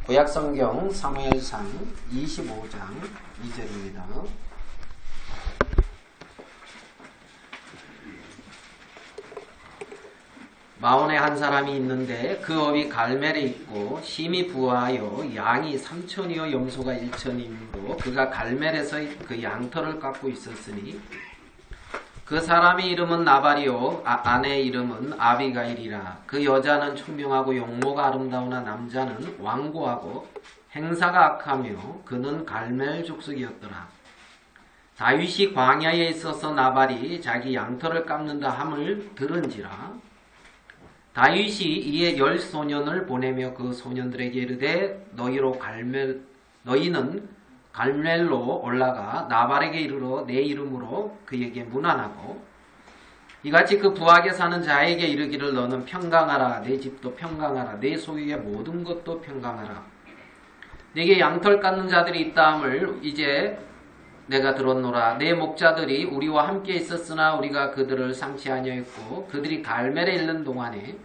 구약성경 사무엘상 25장 2절입니다. 마온에 한 사람이 있는데 그 업이 갈멜에 있고 심히 부하여 양이 3천이요 염소가 1천이므로 그가 갈멜에서 그 양털을 깎고 있었으니 그 사람의 이름은 나발이요 아내의 이름은 아비가일이라. 그 여자는 총명하고 용모가 아름다우나 남자는 완고하고 행사가 악하며 그는 갈멜 족속이었더라. 다윗이 광야에 있어서 나발이 자기 양털을 깎는다 함을 들은지라. 다윗이 이에 10소년을 보내며 그 소년들에게 이르되 너희는 갈멜로 올라가 나발에게 이르러 내 이름으로 그에게 문안하고 이같이 그 부하게 사는 자에게 이르기를 너는 평강하라. 내 집도 평강하라. 내 소유의 모든 것도 평강하라. 내게 양털 깎는 자들이 있다 함을 이제 내가 들었노라. 내 목자들이 우리와 함께 있었으나 우리가 그들을 상치 아니하였고 그들이 갈멜에 있는 동안에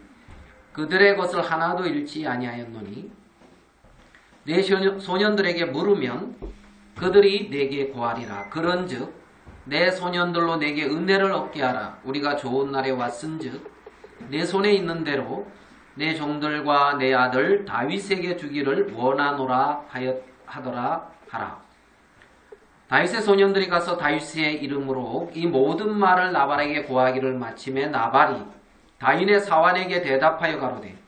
그들의 것을 하나도 잃지 아니하였노니 내 소년들에게 물으면 그들이 내게 고하리라. 그런즉 내 소년들로 내게 은혜를 얻게 하라. 우리가 좋은 날에 왔은즉 내 손에 있는 대로 내 종들과 내 아들 다윗에게 주기를 원하노라 하더라 하라. 다윗의 소년들이 가서 다윗의 이름으로 이 모든 말을 나발에게 고하기를 마침에 나발이 다윗의 사환에게 대답하여 가로되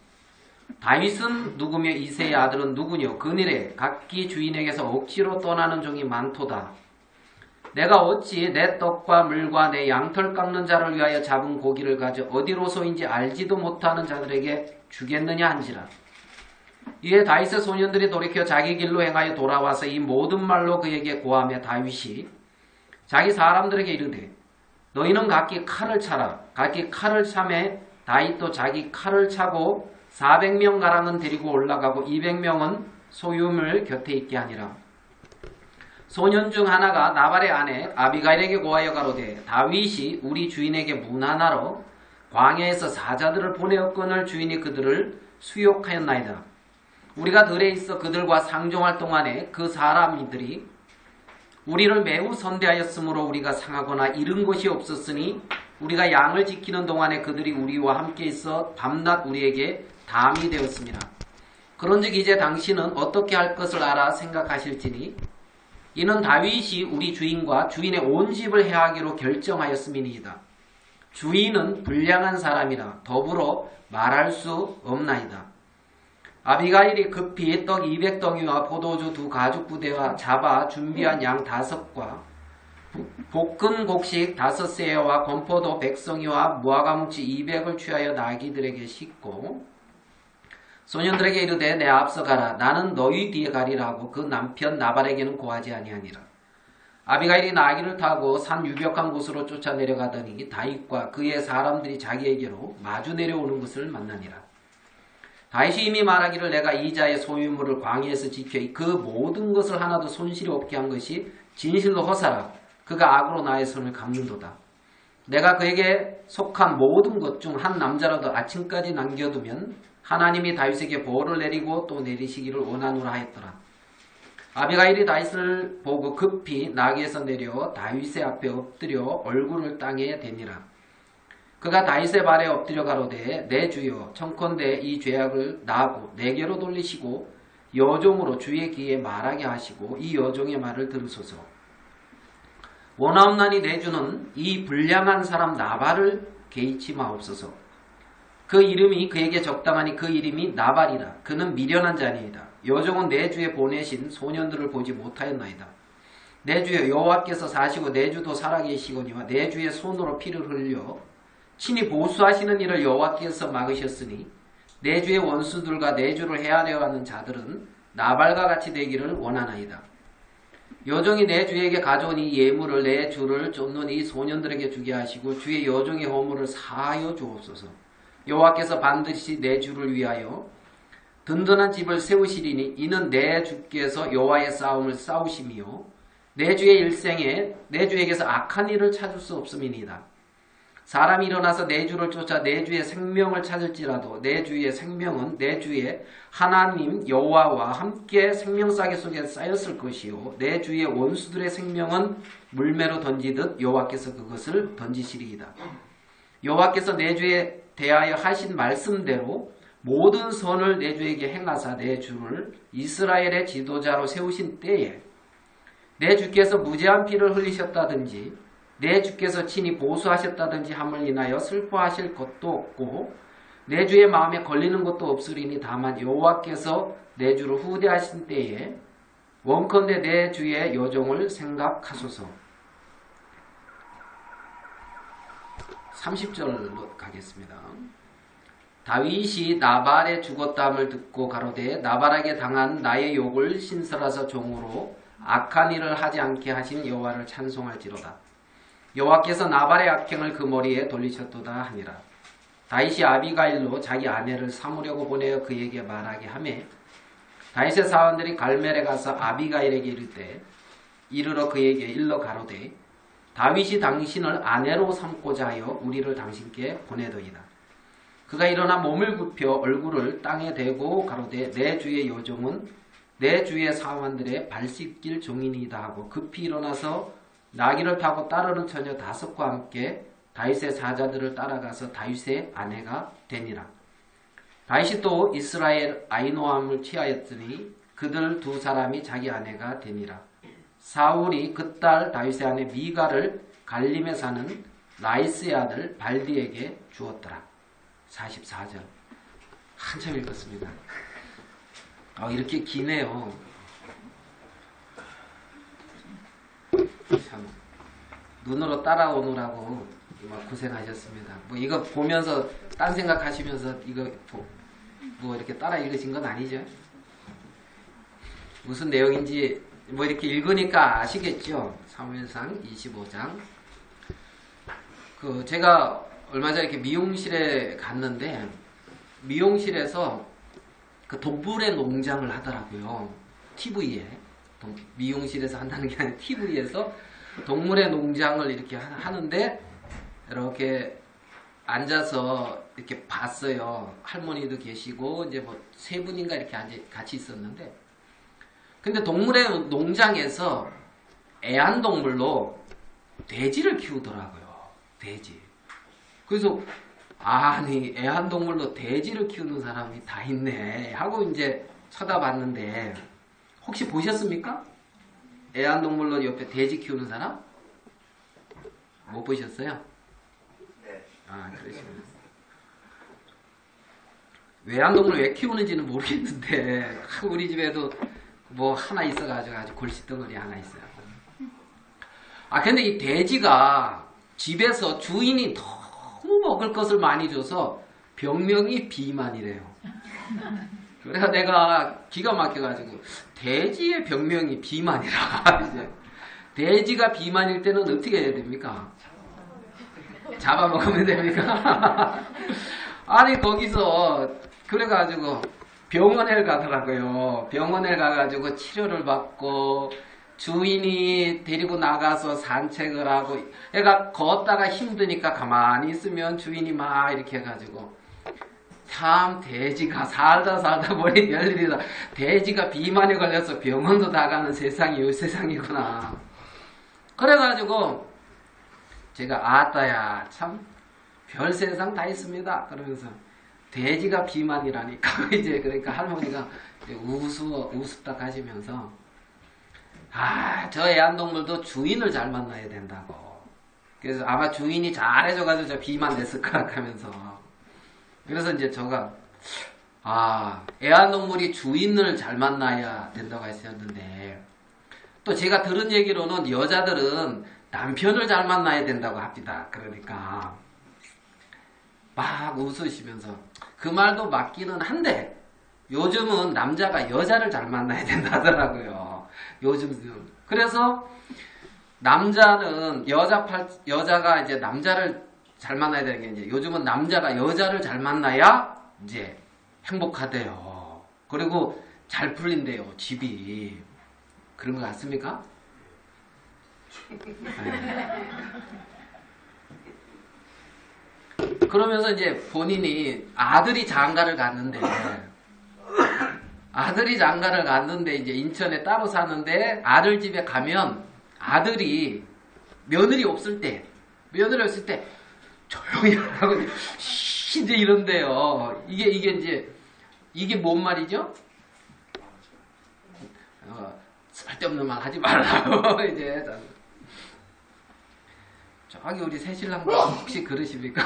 다윗은 누구며 이새의 아들은 누구뇨? 그니래 각기 주인에게서 억지로 떠나는 종이 많도다. 내가 어찌 내 떡과 물과 내 양털 깎는 자를 위하여 잡은 고기를 가져 어디로서인지 알지도 못하는 자들에게 주겠느냐 한지라. 이에 다윗의 소년들이 돌이켜 자기 길로 행하여 돌아와서 이 모든 말로 그에게 고하며 다윗이 자기 사람들에게 이르되 너희는 각기 칼을 차라. 각기 칼을 차매 다윗도 자기 칼을 차고 400명 가량은 데리고 올라가고 200명은 소유물 곁에 있게 하니라. 소년 중 하나가 나발의 아내 아비가일에게 고하여 가로되 다윗이 우리 주인에게 문안하러 광야에서 사자들을 보내었거늘 주인이 그들을 수욕하였나이다. 우리가 들에 있어 그들과 상종할 동안에 그 사람들이 우리를 매우 선대하였으므로 우리가 상하거나 잃은 것이 없었으니 우리가 양을 지키는 동안에 그들이 우리와 함께 있어 밤낮 우리에게 담이 되었습니다. 그런즉 이제 당신은 어떻게 할 것을 알아 생각하실지니 이는 다윗이 우리 주인과 주인의 온 집을 해하기로 결정하였음이니이다. 주인은 불량한 사람이라 더불어 말할 수 없나이다. 아비가일이 급히 떡 200덩이와 포도주 2가죽부대와 잡아 준비한 양 5과 볶은 곡식 5세와 건포도 100송이와 무화과뭉치 200을 취하여 나귀들에게 싣고 소년들에게 이르되 내 앞서 가라. 나는 너희 뒤에 가리라 하고 그 남편 나발에게는 고하지 아니하니라. 아비가일이 나귀를 타고 산 유벽한 곳으로 쫓아 내려가더니 다윗과 그의 사람들이 자기에게로 마주 내려오는 것을 만나니라. 다윗이 이미 말하기를 내가 이 자의 소유물을 광야에서 지켜 그 모든 것을 하나도 손실이 없게 한 것이 진실로 허사라. 그가 악으로 나의 손을 갚는도다. 내가 그에게 속한 모든 것 중 한 남자라도 아침까지 남겨두면 하나님이 다윗에게 보호를 내리고 또 내리시기를 원하노라 하였더라. 아비가일이 다윗을 보고 급히 나귀에서 내려 다윗의 앞에 엎드려 얼굴을 땅에 대니라. 그가 다윗의 발에 엎드려 가로되 내 주여 청컨대 이 죄악을 나하고 내게로 돌리시고 여종으로 주의 귀에 말하게 하시고 이 여종의 말을 들으소서. 원하옵나니 내 주는 이 불량한 사람 나발을 개의치 마옵소서. 그 이름이 그에게 적당하니 그 이름이 나발이라. 그는 미련한 자니이다. 여종은 내 주에 보내신 소년들을 보지 못하였나이다. 내 주여 여호와께서 사시고 내 주도 살아계시거니와 내 주의 손으로 피를 흘려 친히 보수하시는 일을 여호와께서 막으셨으니 내 주의 원수들과 내 주를 헤아려 하는 자들은 나발과 같이 되기를 원하나이다. 여종이 내 주에게 가져온 이 예물을 내 주를 쫓는 이 소년들에게 주게 하시고 주의 여종의 허물을 사하여 주옵소서. 여호와께서 반드시 내 주를 위하여 든든한 집을 세우시리니 이는 내 주께서 여호와의 싸움을 싸우심이요 내 주의 일생에 내 주에게서 악한 일을 찾을 수 없음이니이다. 사람이 일어나서 내 주를 쫓아 내 주의 생명을 찾을지라도 내 주의 생명은 내 주의 하나님 여호와와 함께 생명싸개 속에 쌓였을 것이요 내 주의 원수들의 생명은 물매로 던지듯 여호와께서 그것을 던지시리이다. 여호와께서 내 주에 대하여 하신 말씀대로 모든 선을 내 주에게 행하사 내 주를 이스라엘의 지도자로 세우신 때에 내 주께서 무죄한 피를 흘리셨다든지 내 주께서 친히 보수하셨다든지 함을 인하여 슬퍼하실 것도 없고 내 주의 마음에 걸리는 것도 없으리니 다만 여호와께서 내 주를 후대하신 때에 원컨대 내 주의 여종을 생각하소서. 30절로 가겠습니다. 다윗이 나발의 죽었담을 듣고 가로되 나발에게 당한 나의 욕을 신설하사 종으로 악한 일을 하지 않게 하신 여호와를 찬송할지로다. 여호와께서 나발의 악행을 그 머리에 돌리셨도다 하니라. 다윗이 아비가일로 자기 아내를 삼으려고 보내어 그에게 말하게 하매 다윗의 사원들이 갈멜에 가서 아비가일에게 이르되 이르러 그에게 일러 가로되 다윗이 당신을 아내로 삼고자 하여 우리를 당신께 보내더이다. 그가 일어나 몸을 굽혀 얼굴을 땅에 대고 가로되 내 주의 여종은 내 주의 사원들의 발 씻길 종이니이다 하고 급히 일어나서 나귀를 타고 따르는 처녀 5과 함께 다윗의 사자들을 따라가서 다윗의 아내가 되니라. 다윗이 또 이스라엘 아히노암을 취하였더니 그들 2 사람이 자기 아내가 되니라. 사울이 그 딸 다윗의 아내 미가를 갈림에 사는 라이스의 아들 발디에게 주었더라. 44절 한참 읽었습니다. 이렇게 기네요. 참 눈으로 따라오느라고 막 고생하셨습니다. 뭐 이거 보면서 딴 생각하시면서 이거 뭐 이렇게 따라 읽으신 건 아니죠? 무슨 내용인지 뭐 이렇게 읽으니까 아시겠죠? 사무엘상 25장. 제가 얼마 전에 이렇게 미용실에 갔는데 미용실에서 그 동물의 농장을 하더라고요. TV에. 미용실에서 한다는 게 아니라 TV에서 동물의 농장을 이렇게 하는데 이렇게 앉아서 이렇게 봤어요. 할머니도 계시고 이제 뭐 3분인가 이렇게 같이 있었는데 근데 동물의 농장에서 애완동물로 돼지를 키우더라고요. 돼지. 그래서 아니 애완동물로 돼지를 키우는 사람이 다 있네 하고 이제 쳐다봤는데 혹시 보셨습니까? 애완동물로 옆에 돼지 키우는 사람? 못 보셨어요? 네. 그러시구나. 애완동물을 왜 키우는지는 모르겠는데 우리 집에도 뭐 하나 있어가지고 아주 골칫덩어리 하나 있어요. 근데 이 돼지가 집에서 주인이 너무 먹을 것을 많이 줘서 병명이 비만이래요. 그래서 내가 기가 막혀가지고 돼지의 병명이 비만이라. 이제 돼지가 비만일 때는 어떻게 해야 됩니까? 잡아먹으면 됩니까? 아니 거기서 그래가지고 병원에 가더라고요. 병원에 가가지고 치료를 받고 주인이 데리고 나가서 산책을 하고 애가 걷다가 힘드니까 가만히 있으면 주인이 막 이렇게 해가지고 참 돼지가 살다 보니 별일이다. 돼지가 비만에 걸려서 병원도 다 가는 세상이 요 세상이구나. 그래가지고 제가 아따야 참 별 세상 다 있습니다. 그러면서 돼지가 비만이라니까 이제 그러니까 할머니가 우습다 하시면서 저 애완동물도 주인을 잘 만나야 된다고. 그래서 아마 주인이 잘해줘가지고 저 비만 냈을 거라 하면서 그래서 이제 제가 애완동물이 주인을 잘 만나야 된다고 하셨는데 또 제가 들은 얘기로는 여자들은 남편을 잘 만나야 된다고 합니다. 그러니까 막 웃으시면서 그 말도 맞기는 한데 요즘은 남자가 여자를 잘 만나야 된다 하더라고요. 요즘은. 그래서 남자는 여자가 이제 남자를 잘 만나야 되는 게 이제 요즘은 남자가 여자를 잘 만나야 이제 행복하대요. 그리고 잘 풀린대요. 집이. 그런 거 같습니까? 네. 그러면서 이제 본인이 아들이 장가를 갔는데 이제 인천에 따로 사는데 아들 집에 가면 아들이 며느리 없을 때 조용히 하라고 이제 이런데요. 이게 뭔 말이죠? 쓸데없는 말 하지 말라고 이제. 저기 우리 새신랑도 혹시 그러십니까?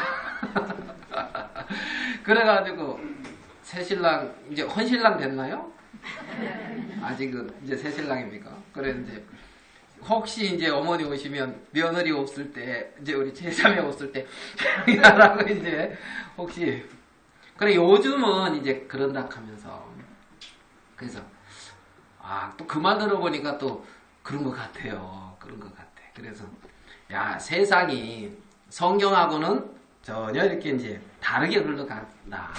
그래가지고 새신랑 이제 헌신랑 됐나요? 아직은 이제 새신랑입니까? 그래 이제 혹시 이제 어머니 오시면 며느리 없을 때 이제 우리 제자매 없을 때 하라고 이제 혹시 그래 요즘은 이제 그런다 하면서 그래서 또 그 말 들어보니까 또 그런 것 같아요. 그런 것 같아. 그래서 야 세상이 성경하고는 전혀 이렇게 이제 다르게 흘러간다.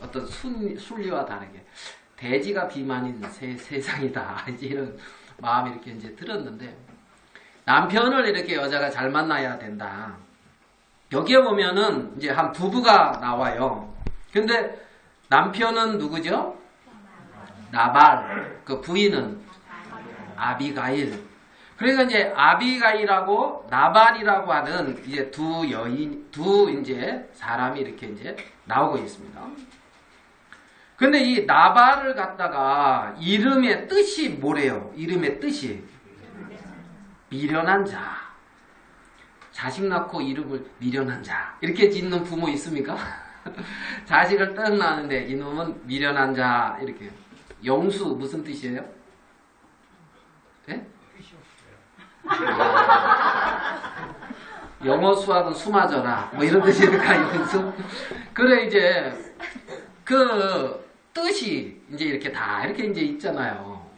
어떤 순리와 다르게 대지가 비만인 세상이다. 이제 이런 마음이 이렇게 이제 들었는데 남편을 이렇게 여자가 잘 만나야 된다. 여기에 보면은 이제 한 부부가 나와요. 근데 남편은 누구죠? 나발. 그 부인은 아비가일. 그러니까 이제 아비가일하고 나발이라고 하는 이제 두 이제 사람이 이렇게 이제 나오고 있습니다. 근데 이 나발을 갖다가 이름의 뜻이 뭐래요? 이름의 뜻이 미련한 자. 자식 낳고 이름을 미련한 자. 이렇게 짓는 부모 있습니까? 자식을 떡 낳았는데 이놈은 미련한 자. 이렇게. 영수 무슨 뜻이에요? 예? 영어 수학은 수마져라 뭐 이런 뜻이니까 영수. 그래 이제 그 뜻이 이제 이렇게 다 이렇게 이제 있잖아요.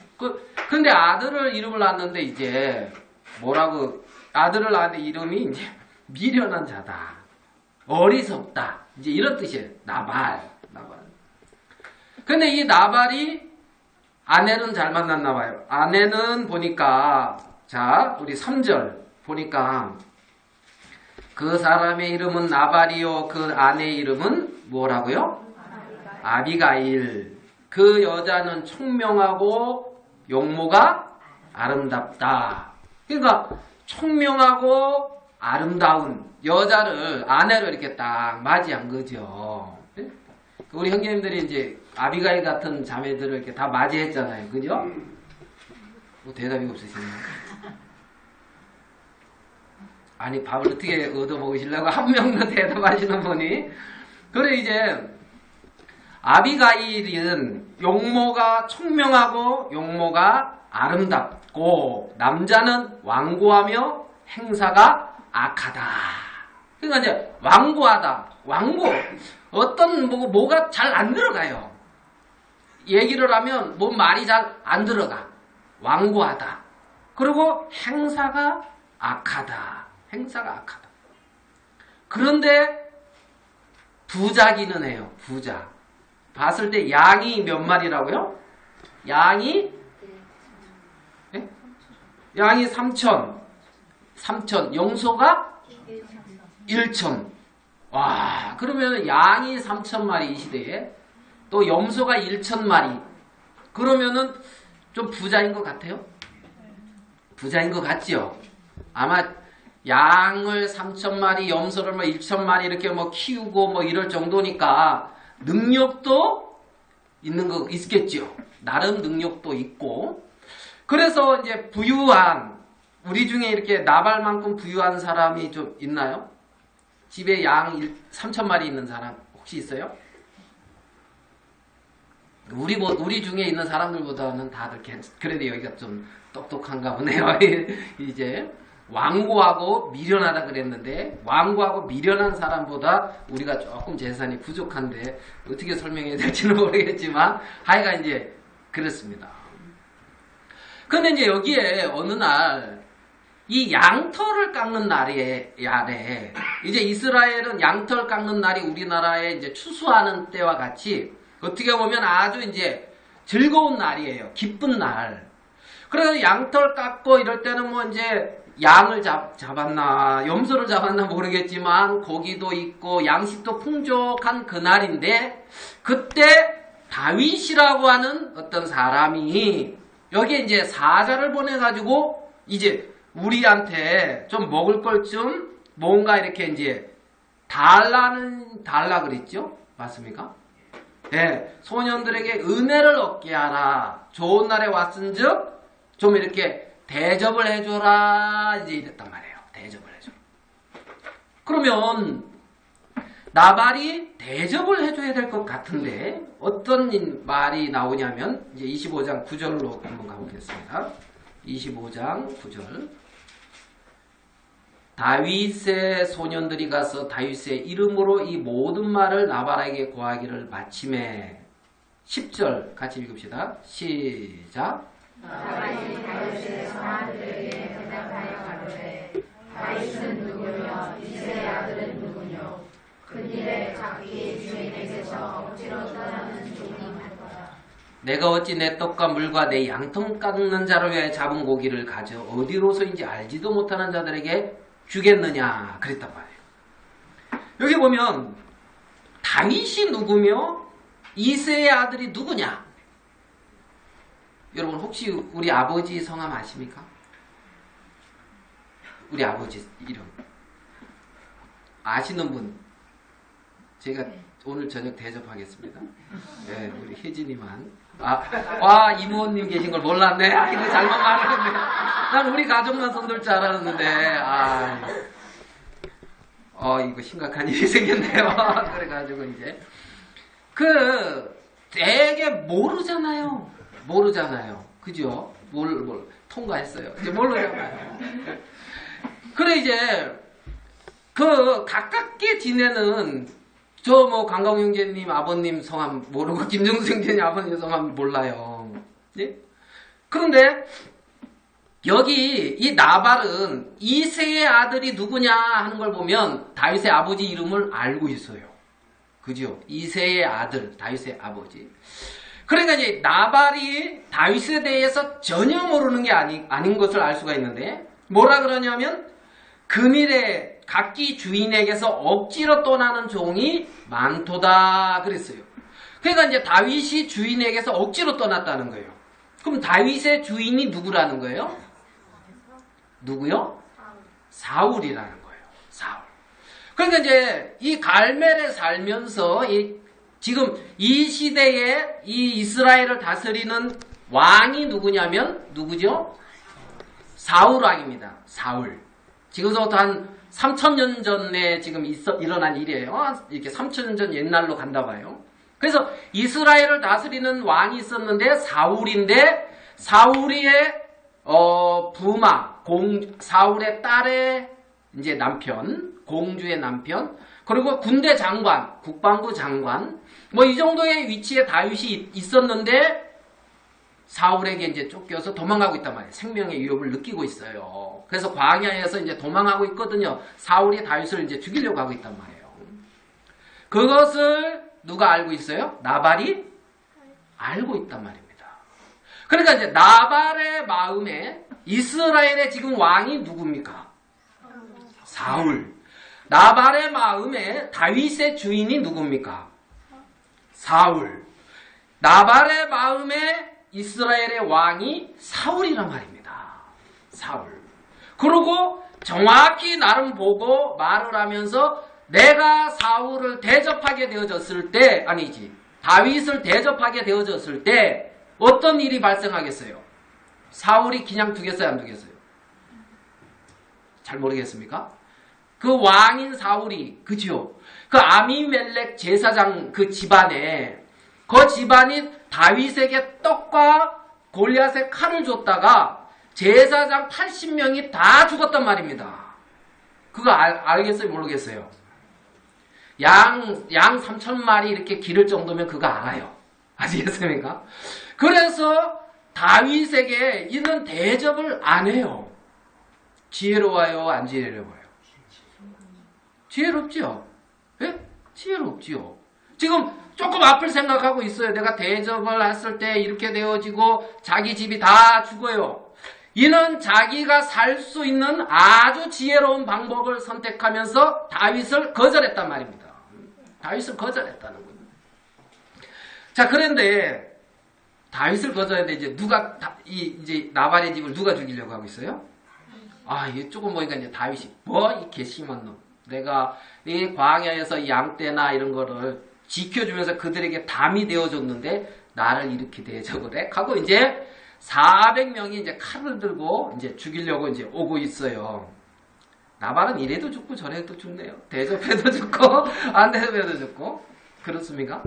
근데 아들을 이름을 낳았는데 이제 뭐라고 아들을 낳았는데 이름이 이제 미련한 자다, 어리석다 이제 이런 뜻이에요. 나발. 근데 이 나발이 아내는 잘 만났나 봐요. 아내는 보니까 자 우리 3절 보니까 그 사람의 이름은 나발이요 그 아내의 이름은 뭐라고요? 아비가일. 그 여자는 총명하고 용모가 아름답다. 그러니까 총명하고 아름다운 여자를 아내로 이렇게 딱 맞이한 거죠. 우리 형제님들이 이제 아비가일 같은 자매들을 이렇게 다 맞이했잖아요. 그죠? 뭐 대답이 없으시네요. 아니 밥을 어떻게 얻어 먹으시려고 한 명도 대답하시는 분이. 그래 이제 아비가일은 용모가 총명하고 용모가 아름답고 남자는 완고하며 행사가 악하다. 그러니까 이제 완고하다. 완고 어떤 뭐가 잘 안 들어가요. 얘기를 하면 뭐 말이 잘 안 들어가. 완고하다. 그리고 행사가 악하다. 그런데 부자기는 해요. 부자. 봤을 때 양이 몇 마리라고요? 양이 3천. 영소가 1천. 와, 그러면 양이 3,000마리 이 시대에 또 염소가 1,000마리. 그러면은 좀 부자인 것 같아요? 부자인 것 같죠? 아마 양을 3,000마리, 염소를 뭐 1,000마리 이렇게 뭐 키우고 뭐 이럴 정도니까 능력도 있는 거 있겠죠. 나름 능력도 있고. 그래서 이제 부유한, 우리 중에 이렇게 나발만큼 부유한 사람이 좀 있나요? 집에 양 3,000마리 있는 사람 혹시 있어요? 우리 중에 있는 사람들보다는 다들 그래도 여기가 좀 똑똑한가 보네요. 이제 완고하고 미련하다 그랬는데 완고하고 미련한 사람보다 우리가 조금 재산이 부족한데 어떻게 설명해야 될지는 모르겠지만 하여간 이제 그렇습니다. 근데 이제 여기에 어느 날 이 양털을 깎는 날에 이제 이스라엘은 양털 깎는 날이 우리나라에 이제 추수하는 때와 같이 어떻게 보면 아주 이제 즐거운 날이에요. 기쁜 날. 그래서 양털 깎고 이럴 때는 뭐 이제 양을 잡았나 염소를 잡았나 모르겠지만 고기도 있고 양식도 풍족한 그날인데 그때 다윗이라고 하는 어떤 사람이 여기에 이제 사자를 보내가지고 이제 우리한테 좀 먹을 걸 좀 뭔가 이렇게 이제 달라 그랬죠? 맞습니까? 네, 소년들에게 은혜를 얻게 하라. 좋은 날에 왔은즉 좀 이렇게 대접을 해줘라. 이제 이랬단 말이에요. 대접을 해줘라. 그러면 나발이 대접을 해줘야 될 것 같은데 어떤 말이 나오냐면 이제 25장 9절로 한번 가보겠습니다. 25장 9절. 다윗의 소년들이 가서 다윗의 이름으로 이 모든 말을 나발에게 고하기를 마침에 10절 같이 읽읍시다. 시작. 나발이 다윗의 사람들에게 대답하여 가로되 다윗은 누구며 이새의 아들은 누구뇨 그일에 자기 주인에게서 억지로 떠나는 종이 많도다. 내가 어찌 내 떡과 물과 내 양통 깎는 자를 위해 잡은 고기를 가져 어디로서인지 알지도 못하는 자들에게 주겠느냐 그랬단 말이에요. 여기 보면 다윗이 누구며 이새의 아들이 누구냐? 여러분 혹시 우리 아버지 성함 아십니까? 우리 아버지 이름 아시는 분 제가 오늘 저녁 대접하겠습니다. 네, 우리 혜진이만 이모님 계신 걸 몰랐네. 이거 잘못 말했네. 난 우리 가족만 손들 줄 알았는데 이거 심각한 일이 생겼네요. 그래가지고 이제 되게 모르잖아요. 그죠? 통과했어요. 이제 모르잖아요. 그래, 이제, 가깝게 지내는, 강광 형제님 아버님 성함 모르고, 김정수 형제님 아버님 성함 몰라요. 예? 그런데, 여기, 이 나발은 이새의 아들이 누구냐 하는 걸 보면, 다윗의 아버지 이름을 알고 있어요. 그죠? 이새의 아들, 다윗의 아버지. 그러니까 이제 나발이 다윗에 대해서 전혀 모르는 게 아닌 것을 알 수가 있는데 뭐라 그러냐면 금일에 각기 주인에게서 억지로 떠나는 종이 많도다 그랬어요. 그러니까 이제 다윗이 주인에게서 억지로 떠났다는 거예요. 그럼 다윗의 주인이 누구라는 거예요? 누구요? 사울이라는 거예요. 사울. 그러니까 이제 이 갈멜에 살면서 지금 이 시대에 이 이스라엘을 다스리는 왕이 누구죠? 사울 왕입니다. 사울. 지금부터 한 3,000년 전에 지금 일어난 일이에요. 이렇게 3,000년 전 옛날로 간다 봐요. 그래서 이스라엘을 다스리는 왕이 있었는데 사울인데 사울의 부마, 사울의 딸의 이제 남편, 공주의 남편, 그리고 군대 장관, 국방부 장관, 이 정도의 위치에 다윗이 있었는데 사울에게 이제 쫓겨서 도망가고 있단 말이에요. 생명의 위협을 느끼고 있어요. 그래서 광야에서 이제 도망하고 있거든요. 사울이 다윗을 이제 죽이려고 하고 있단 말이에요. 그것을 누가 알고 있어요? 나발이 알고 있단 말입니다. 그러니까 이제 나발의 마음에 이스라엘의 지금 왕이 누굽니까? 사울. 나발의 마음에 다윗의 주인이 누굽니까? 사울. 나발의 마음에 이스라엘의 왕이 사울이란 말입니다. 사울. 그리고 정확히 나름 보고 말을 하면서 내가 사울을 대접하게 되어졌을 때, 다윗을 대접하게 되어졌을 때 어떤 일이 발생하겠어요? 사울이 그냥 두겠어요, 안 두겠어요? 잘 모르겠습니까? 그 왕인 사울이, 그죠? 그 아미멜렉 제사장 그 집안이 다윗에게 떡과 골리앗의 칼을 줬다가 제사장 80명이 다 죽었단 말입니다. 그거 알겠어요? 모르겠어요? 양 3,000마리 이렇게 기를 정도면 그거 알아요. 아시겠습니까? 그래서 다윗에게 이런 대접을 안 해요. 지혜로워요? 안 지혜로워요? 지혜롭죠? 예? 지혜롭죠. 지금 조금 앞을 생각하고 있어요. 내가 대접을 했을 때 이렇게 되어지고 자기 집이 다 죽어요. 이는 자기가 살 수 있는 아주 지혜로운 방법을 선택하면서 다윗을 거절했단 말입니다. 다윗을 거절했다는 거예요. 자, 그런데 다윗을 거절했는데 이제 이제 나발의 집을 누가 죽이려고 하고 있어요? 이게 조금 보니까 이제 다윗이 이 괘씸한 놈. 내가 이 광야에서 양떼나 이런 거를 지켜주면서 그들에게 담이 되어줬는데 나를 이렇게 대해서 그래? 하고 이제 400명이 이제 칼을 들고 이제 죽이려고 이제 오고 있어요. 나발은 이래도 죽고 저래도 죽네요. 대접해도 죽고 안 대접해도 죽고. 그렇습니까?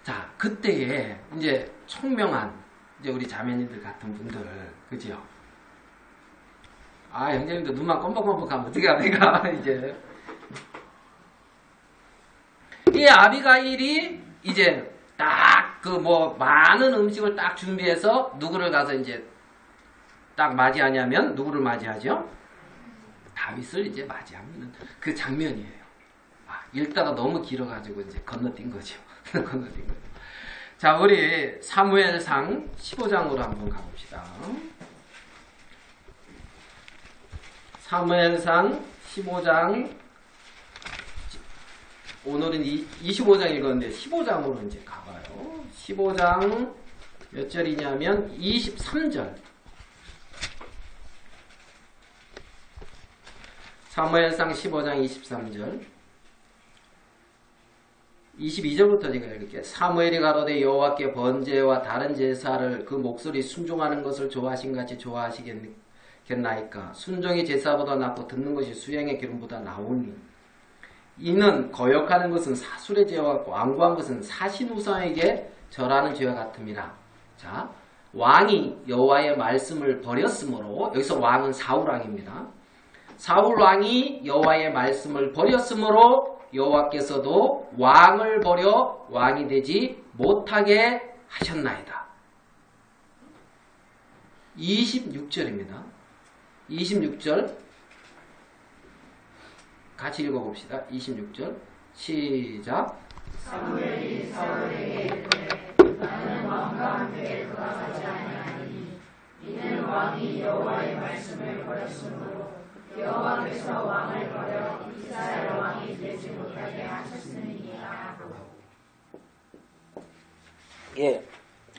자, 그때에 이제 총명한 이제 우리 자매님들 같은 분들, 그죠? 형제님들 눈만 껌뻑껌뻑하면 어떻게 합니까? 이제 이 아비가일이 이제 딱 많은 음식을 딱 준비해서 누구를 가서 이제 딱 맞이하냐면 누구를 맞이하죠? 다윗을 이제 맞이하는 그 장면이에요. 읽다가 너무 길어가지고 이제 건너뛴 거죠. 건너뛴 거죠. 자, 우리 사무엘상 15장으로 한번 가봅시다. 사무엘상 15장, 오늘은 25장 읽었는데 15장으로 이제 가봐요. 15장 몇 절이냐면 23절. 사무엘상 15장 23절. 22절부터 제가 읽을게요. 사무엘이 가로되 여호와께 번제와 다른 제사를 그 목소리 순종하는 것을 좋아하신 같이 좋아하시겠나이까? 순종이 제사보다 낫고 듣는 것이 수양의 기름보다 나오니 이는 거역하는 것은 사술의 죄와 같고 완고한 것은 사신우상에게 절하는 죄와 같음이라. 자, 왕이 여호와의 말씀을 버렸으므로, 여기서 왕은 사울왕입니다. 사울왕이 여호와의 말씀을 버렸으므로 여호와께서도 왕을 버려 왕이 되지 못하게 하셨나이다. 26절입니다. 26절 같이 읽어봅시다. 26절 시작. 사무엘이 사울에게 이르되 나는 왕과 함께 그와 같지 아니하니 이는 왕이 여호와의 말씀을 버렸으므로 여호와께서 왕을 버려 이스라엘 왕이 되지 못하게 하셨으니이다. 예,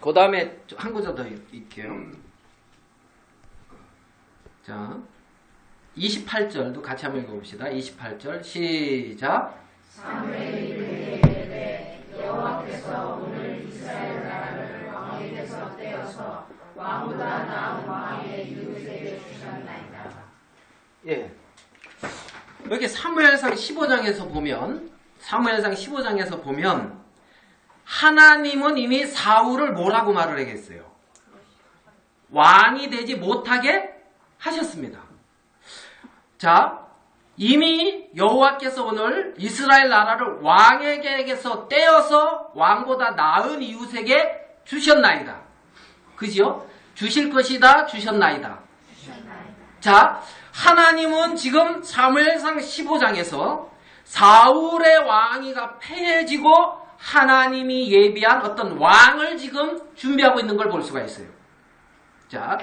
그 다음에 한 구절 더 읽게요. 자, 28절도 같이 한번 읽어봅시다. 28절 시작. 사무엘이 이르되 여호와께서 오늘 이스라엘 나라를 왕에게서 떼어서 왕보다 나은 왕의 이웃에게 주셨나이다. 예, 여기 사무엘상 15장에서 보면 하나님은 이미 사울을 뭐라고 말을 하겠어요? 왕이 되지 못하게 하셨습니다. 자, 이미 여호와께서 오늘 이스라엘 나라를 왕에게서 떼어서 왕보다 나은 이웃에게 주셨나이다. 그죠? 주실 것이다, 주셨나이다. 자, 하나님은 지금 사무엘상 15장에서 사울의 왕위가 패해지고 하나님이 예비한 어떤 왕을 지금 준비하고 있는 걸 볼 수가 있어요. 자,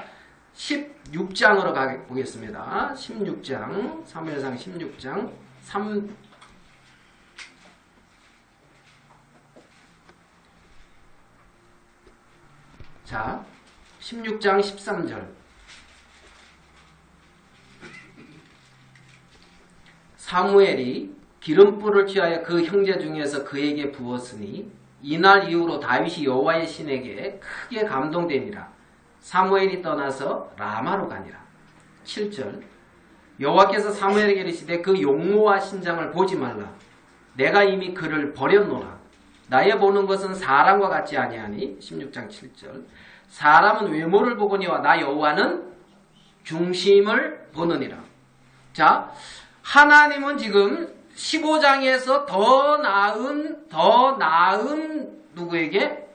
16장으로 가보겠습니다. 16장, 사무엘상 16장 3. 자, 16장 13절. 사무엘이 기름불을 취하여 그 형제 중에서 그에게 부었으니 이날 이후로 다윗이 여호와의 신에게 크게 감동되니라. 사무엘이 떠나서 라마로 가니라. 7절. 여호와께서 사무엘에게 이르시되 그 용모와 신장을 보지 말라. 내가 이미 그를 버렸노라. 나의 보는 것은 사람과 같지 아니하니. 16장 7절. 사람은 외모를 보거니와 나 여호와는 중심을 보느니라. 자, 하나님은 지금 15장에서 더 나은 누구에게?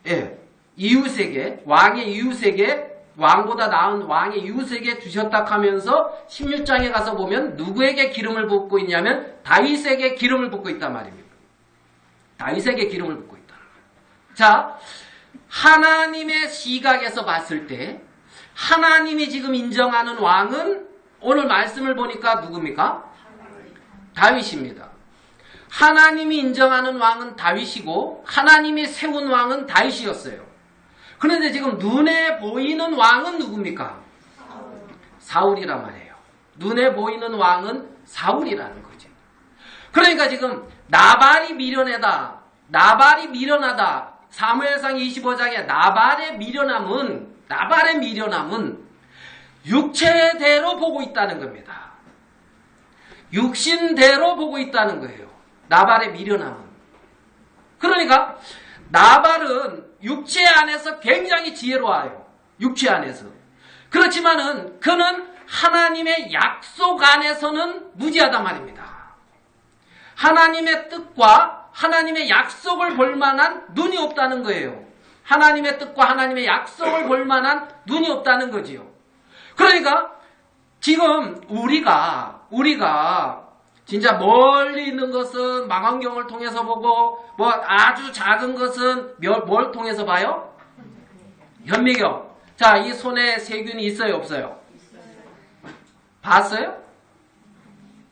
예, 이웃에게, 왕의 이웃에게, 왕보다 나은 왕의 이웃에게 주셨다 하면서 16장에 가서 보면 누구에게 기름을 붓고 있냐면 다윗에게 기름을 붓고 있단 말입니다. 다윗에게 기름을 붓고 있다. 자, 하나님의 시각에서 봤을 때 하나님이 지금 인정하는 왕은 오늘 말씀을 보니까 누굽니까? 다윗입니다. 하나님이 인정하는 왕은 다윗이고 하나님이 세운 왕은 다윗이었어요. 그런데 지금 눈에 보이는 왕은 누굽니까? 사울이란 말이에요. 눈에 보이는 왕은 사울이라는 거죠. 그러니까 지금 나발이 미련하다. 사무엘상 25장에 나발의 미련함은 육체대로 보고 있다는 겁니다. 육신대로 보고 있다는 거예요. 나발의 미련함은. 그러니까 나발은 육체 안에서 굉장히 지혜로워요. 육체 안에서. 그렇지만은 그는 하나님의 약속 안에서는 무지하단 말입니다. 하나님의 뜻과 하나님의 약속을 볼 만한 눈이 없다는 거예요. 하나님의 뜻과 하나님의 약속을 볼 만한 눈이 없다는 거지요. 그러니까 지금 우리가 진짜 멀리 있는 것은 망원경을 통해서 보고 뭐 아주 작은 것은 뭘 통해서 봐요? 현미경. 자, 이 손에 세균이 있어요, 없어요? 봤어요?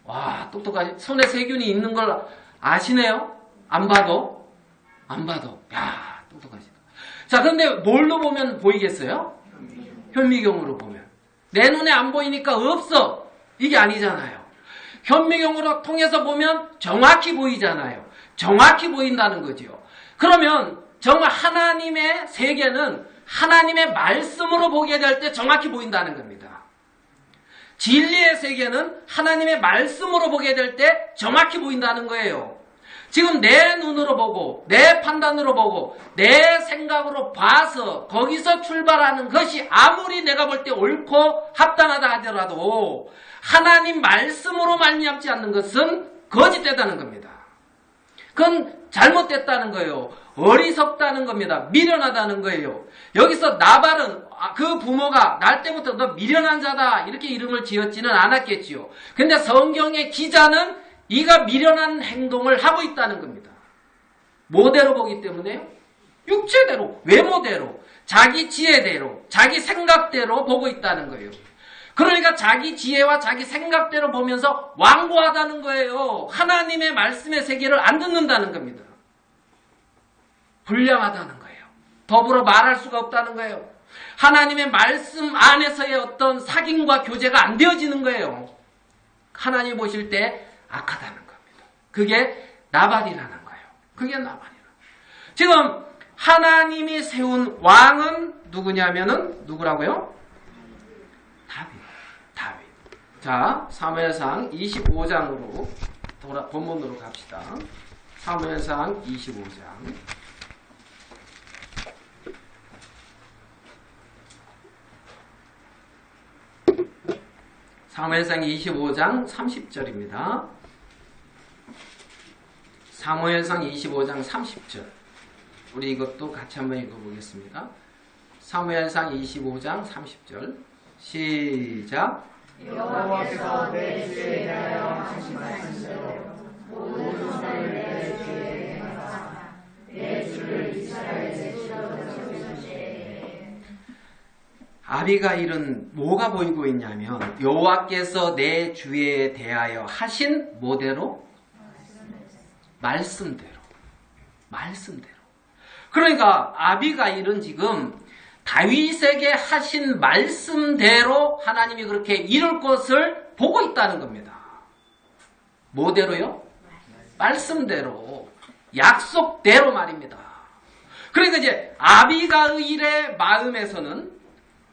와, 똑똑하지. 손에 세균이 있는 걸 아시네요? 안 봐도. 야, 똑똑하시다. 자, 그런데 뭘로 보면 보이겠어요? 현미경으로 보면. 내 눈에 안 보이니까 없어. 이게 아니잖아요. 현미경으로 통해서 보면 정확히 보이잖아요. 정확히 보인다는 거죠. 그러면 정말 하나님의 세계는 하나님의 말씀으로 보게 될 때 정확히 보인다는 겁니다. 진리의 세계는 하나님의 말씀으로 보게 될 때 정확히 보인다는 거예요. 지금 내 눈으로 보고 내 판단으로 보고 내 생각으로 봐서 거기서 출발하는 것이 아무리 내가 볼 때 옳고 합당하다 하더라도 하나님 말씀으로 말미암지 않는 것은 거짓되다는 겁니다. 그건 잘못됐다는 거예요. 어리석다는 겁니다. 미련하다는 거예요. 여기서 나발은 그 부모가 날 때부터 너 미련한 자다 이렇게 이름을 지었지는 않았겠지요. 근데 성경의 기자는 이가 미련한 행동을 하고 있다는 겁니다. 뭐대로 보기 때문에요? 육체대로, 외모대로, 자기 지혜대로, 자기 생각대로 보고 있다는 거예요. 그러니까 자기 지혜와 자기 생각대로 보면서 완고하다는 거예요. 하나님의 말씀의 세계를 안 듣는다는 겁니다. 불량하다는 거예요. 더불어 말할 수가 없다는 거예요. 하나님의 말씀 안에서의 어떤 사귐과 교제가 안 되어지는 거예요. 하나님 보실 때 악하다는 겁니다. 그게 나발이라는 거예요. 그게 나발이라는 거예요. 지금 하나님이 세운 왕은 누구냐면은 누구라고요? 다윗. 자, 사무엘상 25장으로 본문으로 갑시다. 사무엘상 25장. 사무엘상 25장 30절입니다. 사무엘상 25장 30절. 우리 이것도 같이 한번 읽어보겠습니다. 사무엘상 25장 30절. 시작. 여호와께서 내 주에 대하여 하신 말씀대로 모든 손을 내 주에 행하사 내 주를 이스라엘에 지도하시되. 아비가일은 뭐가 보이고 있냐면 여호와께서 내 주에 대하여 하신 뭐대로? 말씀대로. 그러니까 아비가일은 지금 다윗에게 하신 말씀대로 하나님이 그렇게 이룰 것을 보고 있다는 겁니다. 뭐대로요? 말씀대로. 약속대로 말입니다. 그러니까 이제 아비가일의 마음에서는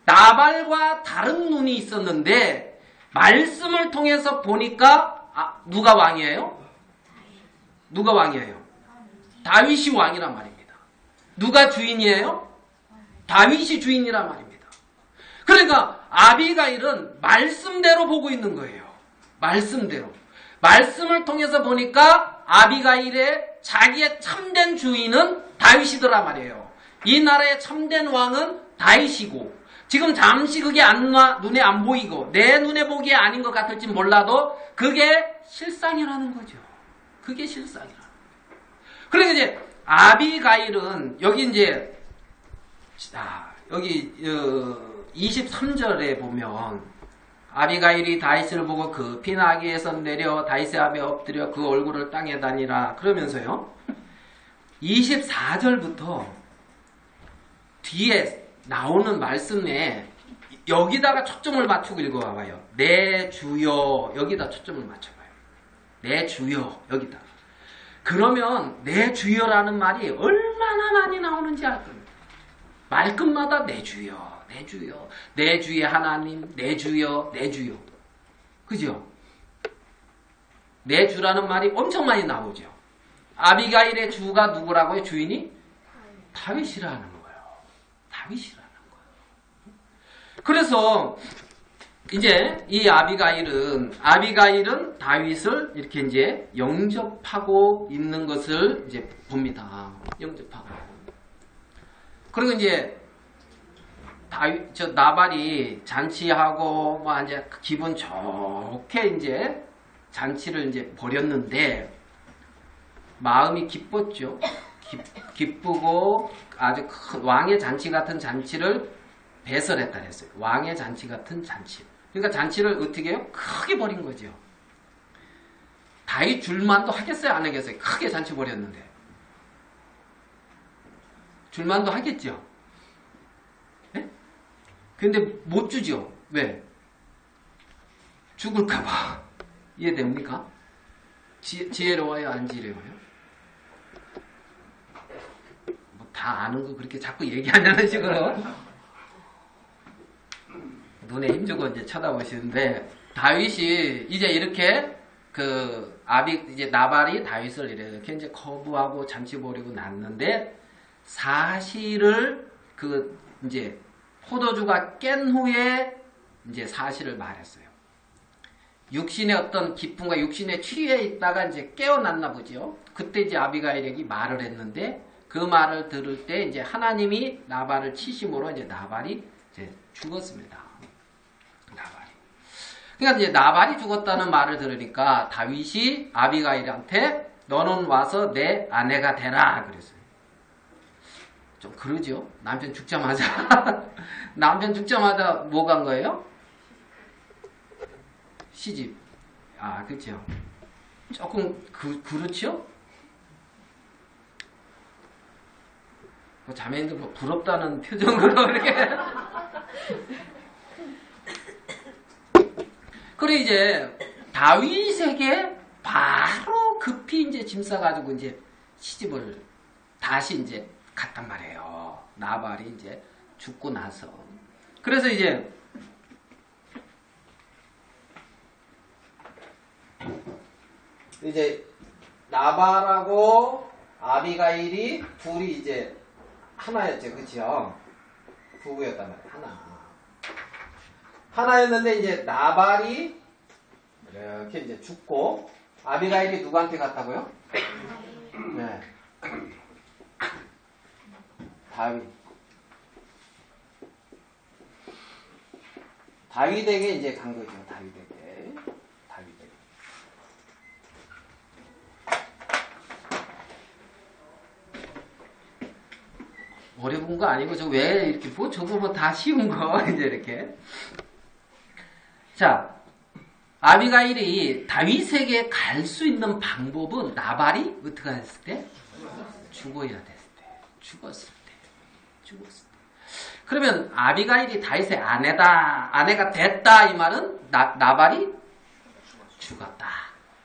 나발과 다른 눈이 있었는데 말씀을 통해서 보니까 누가 왕이에요? 다윗이 왕이란 말입니다. 누가 주인이에요? 다윗이 주인이란 말입니다. 그러니까 아비가일은 말씀대로 보고 있는 거예요. 말씀을 통해서 보니까 아비가일의 자기의 참된 주인은 다윗이더라 말이에요. 이 나라의 참된 왕은 다윗이고 지금 잠시 그게 눈에 안 보이고 내 눈에 보기에 아닌 것 같을지 몰라도 그게 실상이라는 거죠. 그게 실상이라는 거예요. 그러니까 이제 아비가일은 여기 이제 자, 여기 23절에 보면 아비가일이 다윗을 보고 급히 나귀에서 내려 다윗의 앞에 엎드려 그 얼굴을 땅에 다니라 그러면서요. 24절부터 뒤에 나오는 말씀에 여기다가 초점을 맞추고 읽어봐요. 내 주여 여기다 초점을 맞춰봐요. 내 주여 여기다. 그러면 내 주여라는 말이 얼마나 많이 나오는지 알 겁니다. 말끝마다 내 주여, 내 주여, 내 주의 하나님, 내 주여, 내 주여. 그죠? 내 주라는 말이 엄청 많이 나오죠. 아비가일의 주가 누구라고요? 주인이? 다윗이라는 거예요. 다윗이라는 거예요. 그래서 이제 이 아비가일은 다윗을 이렇게 이제 영접하고 있는 것을 이제 봅니다. 영접하고. 그리고 이제 나발이 잔치하고 뭐 이제 기분 좋게 이제 잔치를 이제 벌였는데 마음이 기뻤죠. 기쁘고 아주 큰 왕의 잔치 같은 잔치를 배설했다 했어요. 왕의 잔치 같은 잔치. 그러니까 잔치를 어떻게 해요? 크게 벌인 거죠. 다윗 줄만도 하겠어요? 안 하겠어요? 크게 잔치 벌였는데. 줄만도 하겠죠. 네? 근데 못 주죠. 왜? 죽을까봐. 이해됩니까? 지혜로워요? 안 지혜로워요? 뭐 다 아는 거 그렇게 자꾸 얘기하냐는 식으로 눈에 힘주고 이제 쳐다보시는데 다윗이 이제 이렇게 이제 나발이 다윗을 이렇게 이제 거부하고 잔치 벌이고 났는데 사실을 이제 포도주가 깬 후에 이제 사실을 말했어요. 육신의 어떤 기쁨과 육신에 취해 있다가 이제 깨어났나 보죠. 그때 이제 아비가일에게 말을 했는데 그 말을 들을 때 이제 하나님이 나발을 치심으로 이제 나발이 이제 죽었습니다. 나발이. 그러니까 이제 나발이 죽었다는 말을 들으니까 다윗이 아비가일한테 너는 와서 내 아내가 되라 그랬어요. 좀 그러죠. 남편 죽자마자 뭐 간 거예요? 시집. 아, 그렇죠. 조금 그렇죠? 자매님들 부럽다는 표정으로 이렇게. 그래 이제 다윗에게 바로 급히 이제 짐 싸가지고 이제 시집을 다시 이제 갔단 말이에요. 나발이 이제 죽고 나서. 그래서 이제 나발하고 아비가일이 둘이 이제 하나였죠. 그쵸? 부부였단 말이에요. 하나였는데 이제 나발이 이렇게 이제 죽고 아비가일이 누구한테 갔다고요? 네. 다윗에게 이제 간 거죠. 다윗에게. 어려운 거 아니고 저 왜 이렇게 저거 뭐 다 쉬운 거 이제 이렇게. 자, 아비가일이 다윗에게 갈 수 있는 방법은 나발이 어떻게 했을 때? 죽어야 됐을 때. 죽었을 때. 그러면 아비가일이 다윗의 아내가 됐다 이 말은 나발이 죽었다.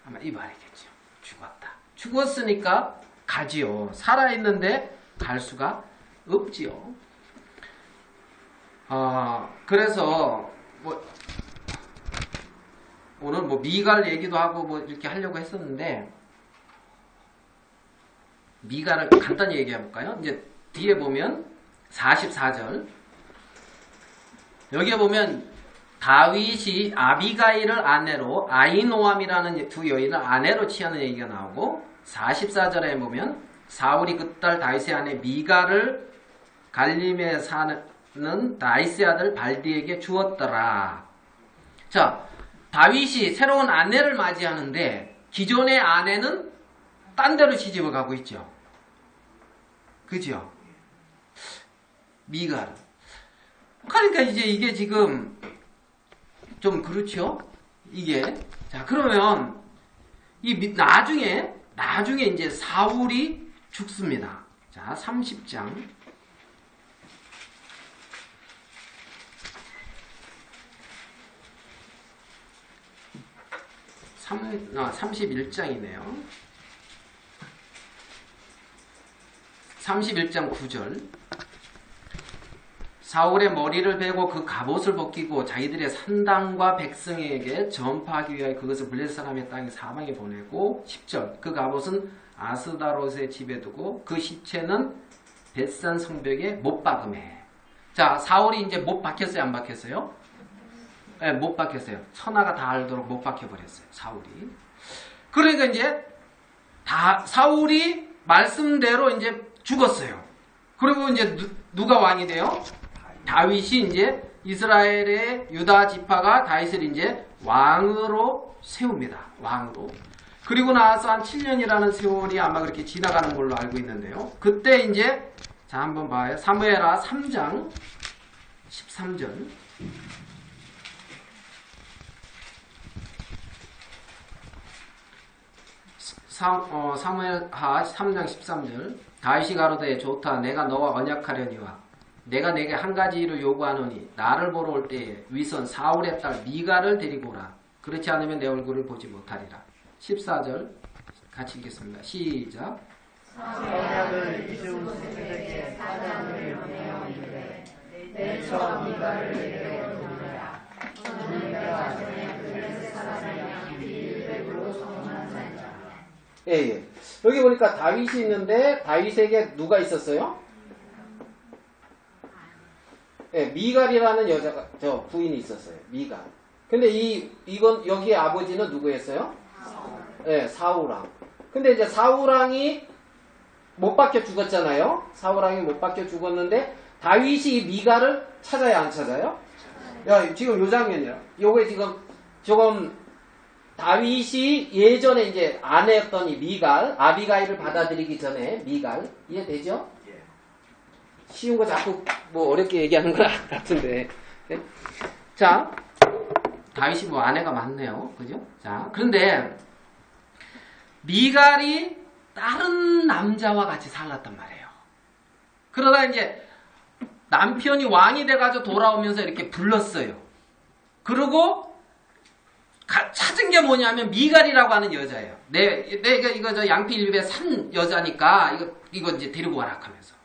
아마 이 말이겠죠. 죽었다. 죽었으니까 가지요. 살아있는데 갈 수가 없지요. 그래서 오늘 미갈 얘기도 하고 이렇게 하려고 했었는데 미갈을 간단히 얘기해 볼까요? 이제 뒤에 보면 44절 여기에 보면 다윗이 아비가일을 아내로 아히노암이라는 두 여인을 아내로 취하는 얘기가 나오고 44절에 보면 사울이 그 딸 다윗의 아내 미갈을 갈림에 사는 나이스의 아들 발디에게 주었더라. 자, 다윗이 새로운 아내를 맞이하는데 기존의 아내는 딴 데로 시집을 가고 있죠. 그죠? 미갈. 그러니까 이제 이게 지금 좀 그렇죠? 이게. 자, 그러면 나중에 이제 사울이 죽습니다. 자, 30장. 31장이네요. 31장 9절. 사울의 머리를 베고 그 갑옷을 벗기고 자기들의 산당과 백성에게 전파하기 위하여 그것을 블레셋 사람의 땅에 사방에 보내고 10절. 그 갑옷은 아스다롯의 집에 두고 그 시체는 벳산 성벽에 못 박음해. 자, 사울이 이제 못 박혔어요, 안 박혔어요? 네, 못 박혔어요. 천하가 다 알도록 못 박혀버렸어요, 사울이. 그러니까 이제 사울이 말씀대로 이제 죽었어요. 그리고 이제 누가 왕이 돼요? 다윗이 이제 이스라엘의 유다 지파가 다윗을 이제 왕으로 세웁니다. 왕으로. 그리고 나서 한 7년이라는 세월이 아마 그렇게 지나가는 걸로 알고 있는데요. 그때 이제 자, 한번 봐요. 사무엘하 3장 13절. 사무엘하 3장 13절. 다윗이 가로되 좋다. 내가 너와 언약하려니와 내가 내게 한 가지 일을 요구하노니 나를 보러 올 때에 위선 사울의 딸 미갈을 데리고 오라. 그렇지 않으면 내 얼굴을 보지 못하리라. 14절 같이 읽겠습니다. 시작. 언약을 이스라엘에게 사장을 보내어 이르되 내 처 미갈을 내게 보내라. 저는 내가 전에 블레셋 사람이랑 빌백으로 정한 자니라. 예. 여기 보니까 다윗이 있는데 다윗에게 누가 있었어요? 예, 미갈이라는 여자가 부인이 있었어요. 미갈. 근데 이건 여기의 아버지는 누구였어요? 예, 사울왕. 근데 이제 사울왕이 못 박혀 죽었잖아요. 사울왕이 못 박혀 죽었는데 다윗이 이 미갈을 찾아야 안 찾아요? 야, 지금 요 장면이야. 요게 조금 다윗이 예전에 이제 아내였던 이 미갈, 아비가일을 받아들이기 전에 미갈 이해되죠? 쉬운 거 자꾸 뭐 어렵게 얘기하는 거 같은데. 네? 자, 다윗이 뭐 아내가 많네요. 그죠? 자, 그런데 미갈이 다른 남자와 같이 살았단 말이에요. 그러다 이제 남편이 왕이 돼가지고 돌아오면서 이렇게 불렀어요. 그리고 찾은 게 뭐냐면 미갈이라고 하는 여자예요. 내가 이거 저 양피일집에 산 여자니까 이거 이제 데리고 와라 하면서.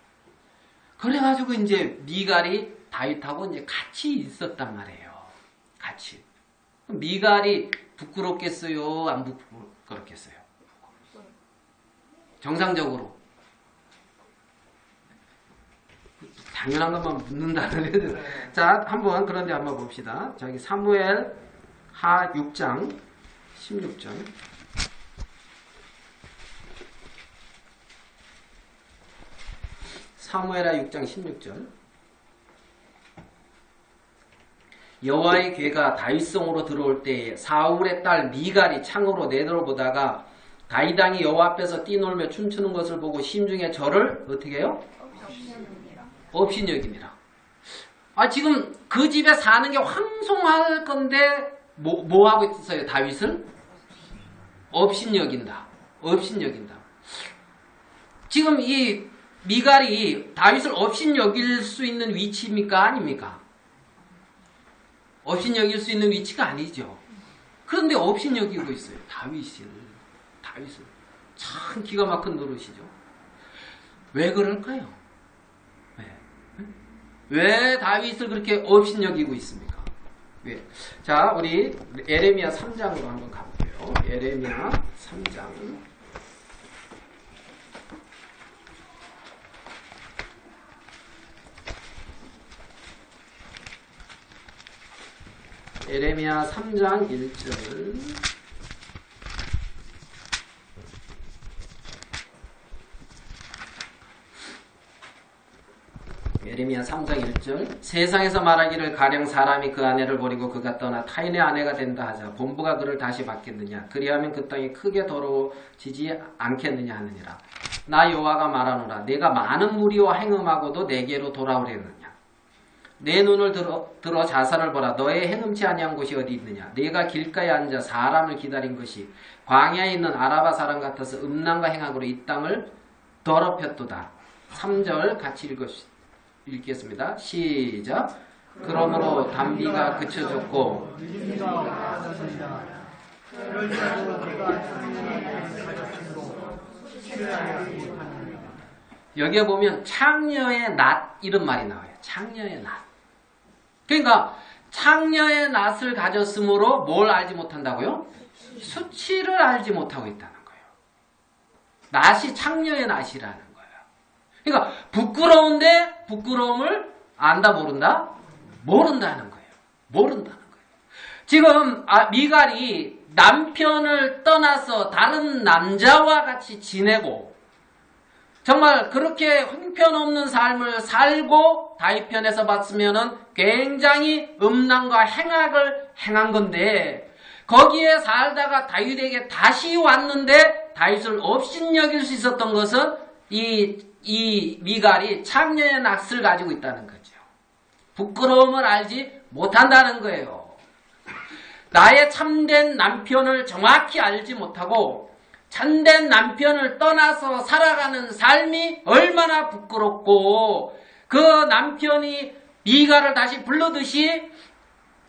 그래가지고 이제 미갈이 다윗하고 이제 같이 있었단 말이에요. 같이. 미갈이 부끄럽겠어요? 안 부끄럽겠어요? 정상적으로. 당연한 것만 묻는다는. 자, 그런데 한번 봅시다. 저기 사무엘 하 6장 16절. 사무엘하 6장 16절. 여호와의 괴가 다윗성으로 들어올 때에 사울의 딸 미갈이 창으로 내돌아보다가 다윗 왕이 여호와 앞에서 뛰놀며 춤추는 것을 보고 심중에 저를 어떻게 해요? 업신여김이라. 지금 그 집에 사는 게 황송할 건데 뭐 하고 있어요? 다윗을 업신여긴다. 업신여긴다. 지금 이 미갈이 다윗을 업신여길 수 있는 위치입니까? 아닙니까? 업신여길 수 있는 위치가 아니죠. 그런데 업신여기고 있어요. 다윗을. 참 기가 막힌 노릇이죠. 왜 그럴까요? 왜 다윗을 그렇게 업신여기고 있습니까? 왜? 자, 우리 에레미야 3장으로 한번 가볼게요. 에레미야 3장. 에레미야 3장 1절. 에레미야 3장 1절. 세상에서 말하기를 가령 사람이 그 아내를 버리고 그가 떠나 타인의 아내가 된다 하자 본부가 그를 다시 받겠느냐. 그리하면 그 땅이 크게 더러워지지 않겠느냐 하느니라. 나 여호와가 말하노라. 내가 많은 무리와 행음하고도 내게로 돌아오려느냐. 내 눈을 들어 자살을 보라. 너의 행음치 아니한 곳이 어디 있느냐. 내가 길가에 앉아 사람을 기다린 것이 광야에 있는 아라바 사람 같아서 음란과 행악으로 이 땅을 더럽혔도다. 3절 같이 읽겠습니다. 시작. 그러므로 단비가 그쳐졌고 여기에 보면 창녀의 낫 이런 말이 나와요. 창녀의 낫. 그러니까 창녀의 낫을 가졌으므로 뭘 알지 못한다고요? 수치를 알지 못하고 있다는 거예요. 낫이 창녀의 낫이라는 거예요. 그러니까 부끄러운데 부끄러움을 안다 모른다? 모른다는 거예요. 모른다는 거예요. 지금 미갈이 남편을 떠나서 다른 남자와 같이 지내고 정말 그렇게 형편없는 삶을 살고 다윗 편에서 봤으면은 굉장히 음란과 행악을 행한 건데 거기에 살다가 다윗에게 다시 왔는데 다윗을 업신여길 수 있었던 것은 이 미갈이 창녀의 낯을 가지고 있다는 거죠. 부끄러움을 알지 못한다는 거예요. 나의 참된 남편을 정확히 알지 못하고 참된 남편을 떠나서 살아가는 삶이 얼마나 부끄럽고 그 남편이 미갈을 다시 부르듯이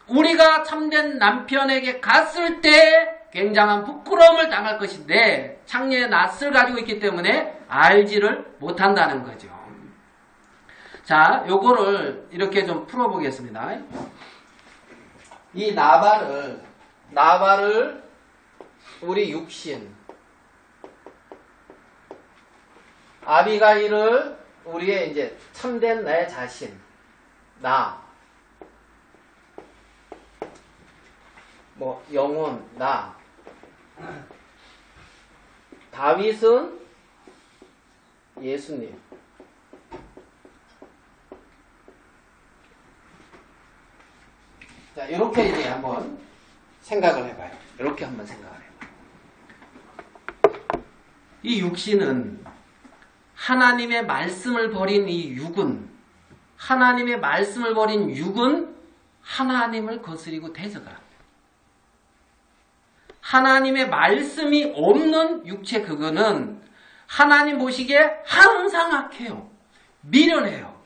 우리가 참된 남편에게 갔을 때 굉장한 부끄러움을 당할 것인데 창녀의 낯을 가지고 있기 때문에 알지를 못한다는 거죠. 자, 요거를 이렇게 좀 풀어보겠습니다. 이 나발을 우리 육신 아비가일을 우리의 이제 참된 내 자신, 영혼, 다윗은 예수님. 자, 이렇게 이제 한번 생각을 해봐요. 이렇게 한번 생각을 해봐요. 이 육신은 하나님의 말씀을 버린 이 육은 하나님의 말씀을 버린 육은 하나님을 거스리고 대적합니다. 하나님의 말씀이 없는 육체 그거는 하나님 보시기에 항상 악해요. 미련해요.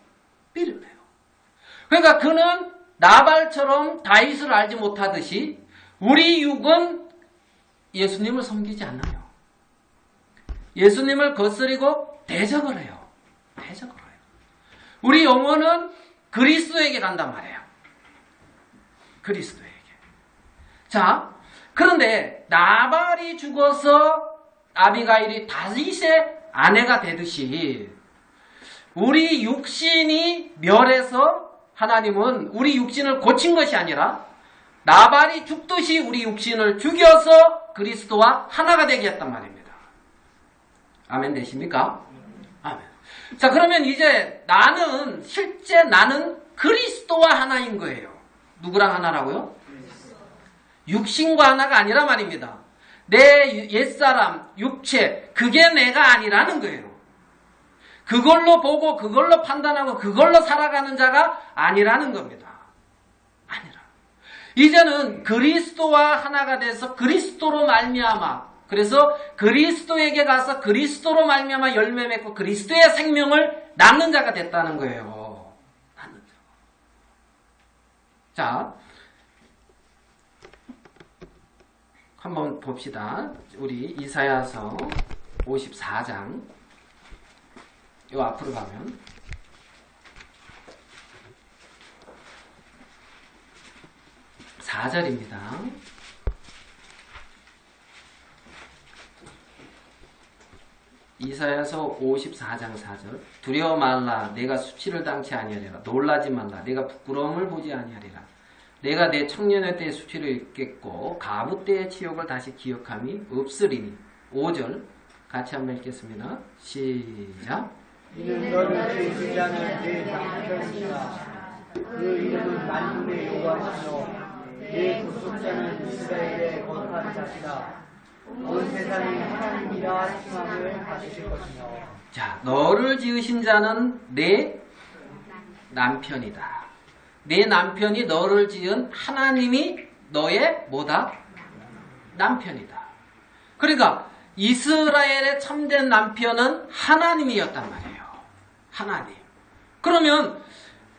그러니까 그는 나발처럼 다윗을 알지 못하듯이 우리 육은 예수님을 섬기지 않아요. 예수님을 거스리고 대적을 해요. 우리 영혼은 그리스도에게 간단 말이에요. 그리스도에게. 자, 그런데 나발이 죽어서 아비가일이 다윗의 아내가 되듯이 우리 육신이 멸해서 하나님은 우리 육신을 고친 것이 아니라 나발이 죽듯이 우리 육신을 죽여서 그리스도와 하나가 되게 했단 말입니다. 아멘 되십니까? 아멘. 자, 그러면 이제 실제 나는 그리스도와 하나인 거예요. 누구랑 하나라고요? 육신과 하나가 아니라 말입니다. 내 옛사람, 육체, 그게 내가 아니라는 거예요. 그걸로 보고, 그걸로 판단하고, 그걸로 살아가는 자가 아니라는 겁니다. 이제는 그리스도와 하나가 돼서 그리스도로 말미암아, 그래서 그리스도에게 가서 그리스도로 말미암아 열매 맺고 그리스도의 생명을 낳는 자가 됐다는 거예요. 자, 한번 봅시다. 우리 이사야서 54장 요 앞으로 가면 4절입니다. 이사야서 54장 4절. 두려워 말라. 내가 수치를 당치 아니하리라. 놀라지 말라. 내가 부끄러움을 보지 아니하리라. 내가 내 청년의 때의 수치를 읽겠고 가부 때의 치욕을 다시 기억함이 없으리니. 5절 같이 한번 읽겠습니다. 시작. 이는 너를 죄지지 않은 내 남편이라. 그 이름은 만군의 여호와시요 내 구속자는 이스라엘의 거룩한 자시라. 온 세상이 하나님이라 칭함을 받으실 것이며. 자, 너를 지으신 자는 내 남편이다. 내 남편이 너를 지은 하나님이 너의 뭐다? 남편이다. 그러니까 이스라엘의 참된 남편은 하나님이었단 말이에요. 하나님. 그러면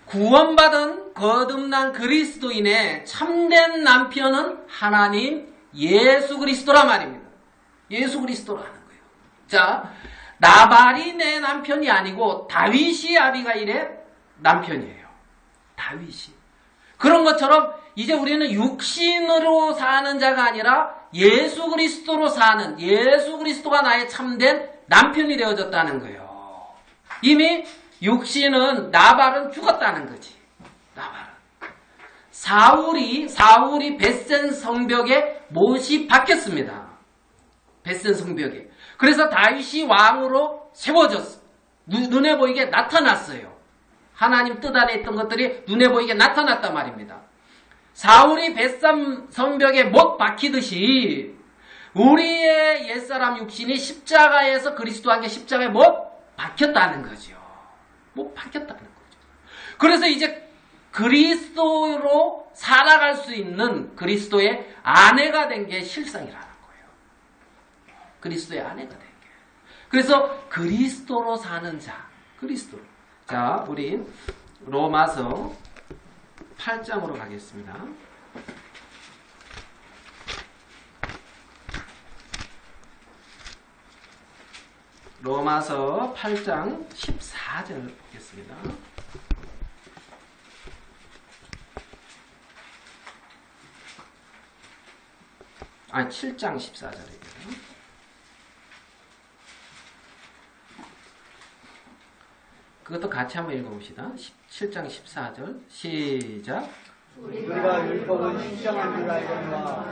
구원받은 거듭난 그리스도인의 참된 남편은 하나님 예수 그리스도란 말입니다. 예수 그리스도라는 거예요. 자, 나발이 내 남편이 아니고 다윗이 아비가일의 남편이에요. 다윗이. 그런 것처럼 이제 우리는 육신으로 사는 자가 아니라 예수 그리스도로 사는, 예수 그리스도가 나의 참된 남편이 되어졌다는 거예요. 이미 육신은, 나발은 죽었다는 거지. 나발은. 사울이 벳센 성벽에 못이 박혔습니다. 벳센 성벽에. 그래서 다윗이 왕으로 세워졌어. 눈에 보이게 나타났어요. 하나님 뜻 안에 있던 것들이 눈에 보이게 나타났단 말입니다. 사울이 벳산 성벽에 못 박히듯이 우리의 옛사람 육신이 십자가에서 그리스도와 함께 십자가에 못 박혔다는 거죠. 못 박혔다는 거죠. 그래서 이제 그리스도로 살아갈 수 있는 그리스도의 아내가 된 게 실상이라는 거예요. 그리스도의 아내가 된 게. 그래서 그리스도로 사는 자, 그리스도로. 자, 우리 로마서 8장으로 가겠습니다. 로마서 8장 14절 보겠습니다. 아, 7장 14절이에요. 그것도 같이 한번 읽어봅시다. 7장 14절 시작. 우리가 율법은 신령한 줄 알거니와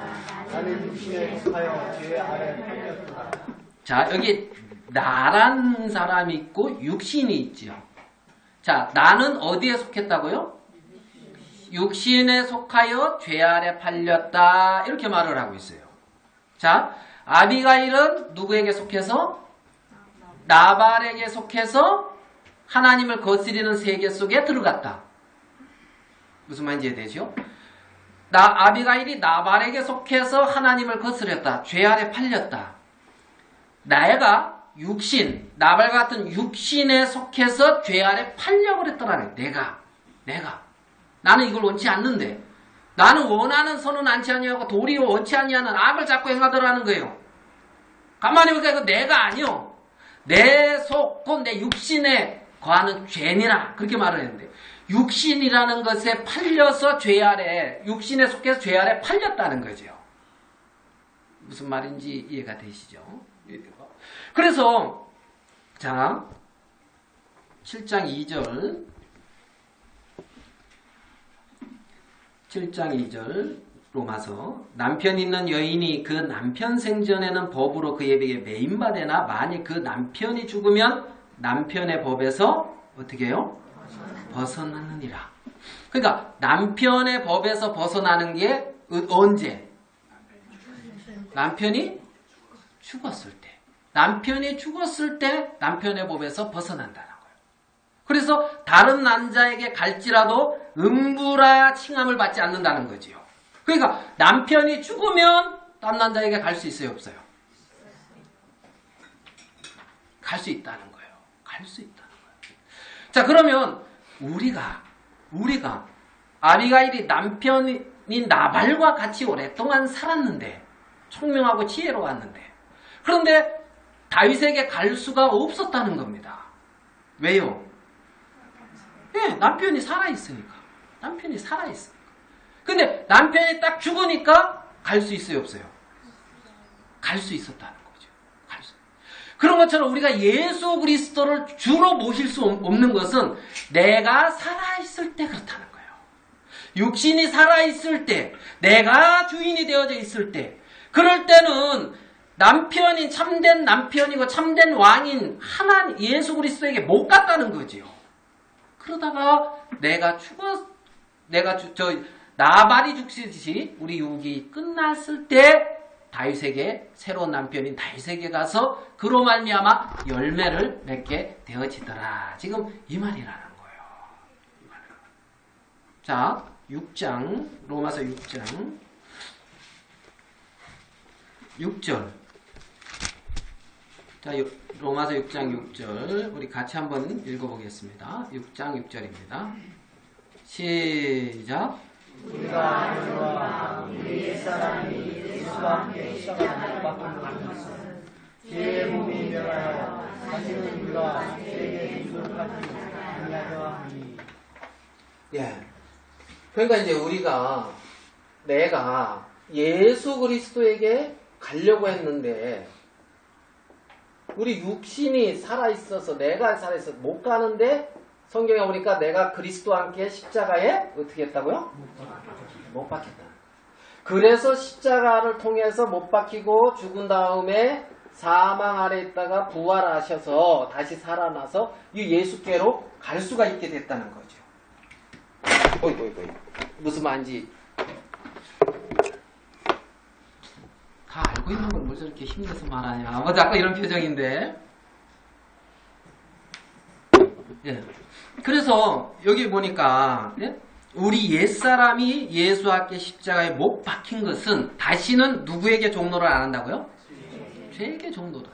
나는 육신에 속하여 죄 아래 팔렸도다. 자, 여기 나란 사람이 있고 육신이 있죠. 자, 나는 어디에 속했다고요? 육신에 속하여 죄 아래 팔렸다. 이렇게 말을 하고 있어요. 자, 아비가일은 누구에게 속해서? 나발에게 속해서 하나님을 거스리는 세계 속에 들어갔다. 무슨 말인지 이해되죠? 아비가일이 나발에게 속해서 하나님을 거스렸다. 죄 아래 팔렸다. 내가 육신, 나발 같은 육신에 속해서 죄 아래 팔려버렸더라는 거예요. 내가. 나는 이걸 원치 않는데. 나는 원하는 선은 않지 아니하고 도리어 원치 아니하는 악을 자꾸 행하더라는 거예요. 가만히 보니까 이거 내가 아니요. 내 속, 곧 내 육신에 거하는 죄니라. 그렇게 말을 했는데. 육신이라는 것에 팔려서 죄 아래, 육신에 속해서 죄 아래 팔렸다는 거죠. 무슨 말인지 이해가 되시죠? 그래서 자 7장 2절 로마서 남편 있는 여인이 그 남편 생전에는 법으로 그에게 매인받으나 만일 그 남편이 죽으면 남편의 법에서 어떻게 해요? 벗어나느니라. 그러니까 남편의 법에서 벗어나는 게 언제? 남편이 죽었을 때. 남편이 죽었을 때 남편의 법에서 벗어난다는 거예요. 그래서 다른 남자에게 갈지라도 음부라 칭함을 받지 않는다는 거지요. 그러니까 남편이 죽으면 딴 남자에게 갈 수 있어요, 없어요? 갈 수 있다는 거예요. 갈 수 있다는 거예요. 자, 그러면 우리가 아비가일이 남편인 나발과 같이 오랫동안 살았는데 총명하고 지혜로웠는데 그런데 다윗에게 갈 수가 없었다는 겁니다. 왜요? 네, 남편이 살아있으니까. 근데 남편이 딱 죽으니까 갈 수 있어요, 없어요? 갈 수 있었다는 거죠. 그런 것처럼 우리가 예수 그리스도를 주로 모실 수 없는 것은 내가 살아있을 때 그렇다는 거예요. 육신이 살아있을 때, 내가 주인이 되어져 있을 때, 그럴 때는 남편인 참된 남편이고 참된 왕인 하나님 예수 그리스도에게 못 갔다는 거지요. 그러다가 나발이 죽시듯이 우리 육이 끝났을 때 다윗에게 새로운 남편인 다윗에게 가서 그로 말미암아 열매를 맺게 되어지더라. 지금 이 말이라는 거예요. 자, 6장 로마서 6장 6절. 자, 로마서 6장 6절 우리 같이 한번 읽어보겠습니다. 6장 6절입니다. 시작. 우리가 알노라 우리 옛사람이 예수와 함께 십자가에 못 박힌 것은 죄의 몸이 되하여 사실은 우리가 죄에게 유혹하지 아니하려 하니. 예. 그러니까 이제 내가 예수 그리스도에게 가려고 했는데 우리 육신이 살아있어서 내가 살아있어서 못 가는데 성경에 보니까 내가 그리스도와 함께 십자가에 어떻게 했다고요? 못 박혔다. 그래서 십자가를 통해서 못 박히고 죽은 다음에 사망 아래 있다가 부활하셔서 다시 살아나서 이 예수께로 갈 수가 있게 됐다는 거죠. 어이구. 무슨 말인지 다 알고 있는 걸 뭐 저렇게 힘내서 말하냐. 뭐 자꾸 이런 표정인데. 예. 그래서 여기 보니까 예? 우리 옛사람이 예수와 함께 십자가에 못 박힌 것은 다시는 누구에게 종로를 안 한다고요? 죄에게 종로를.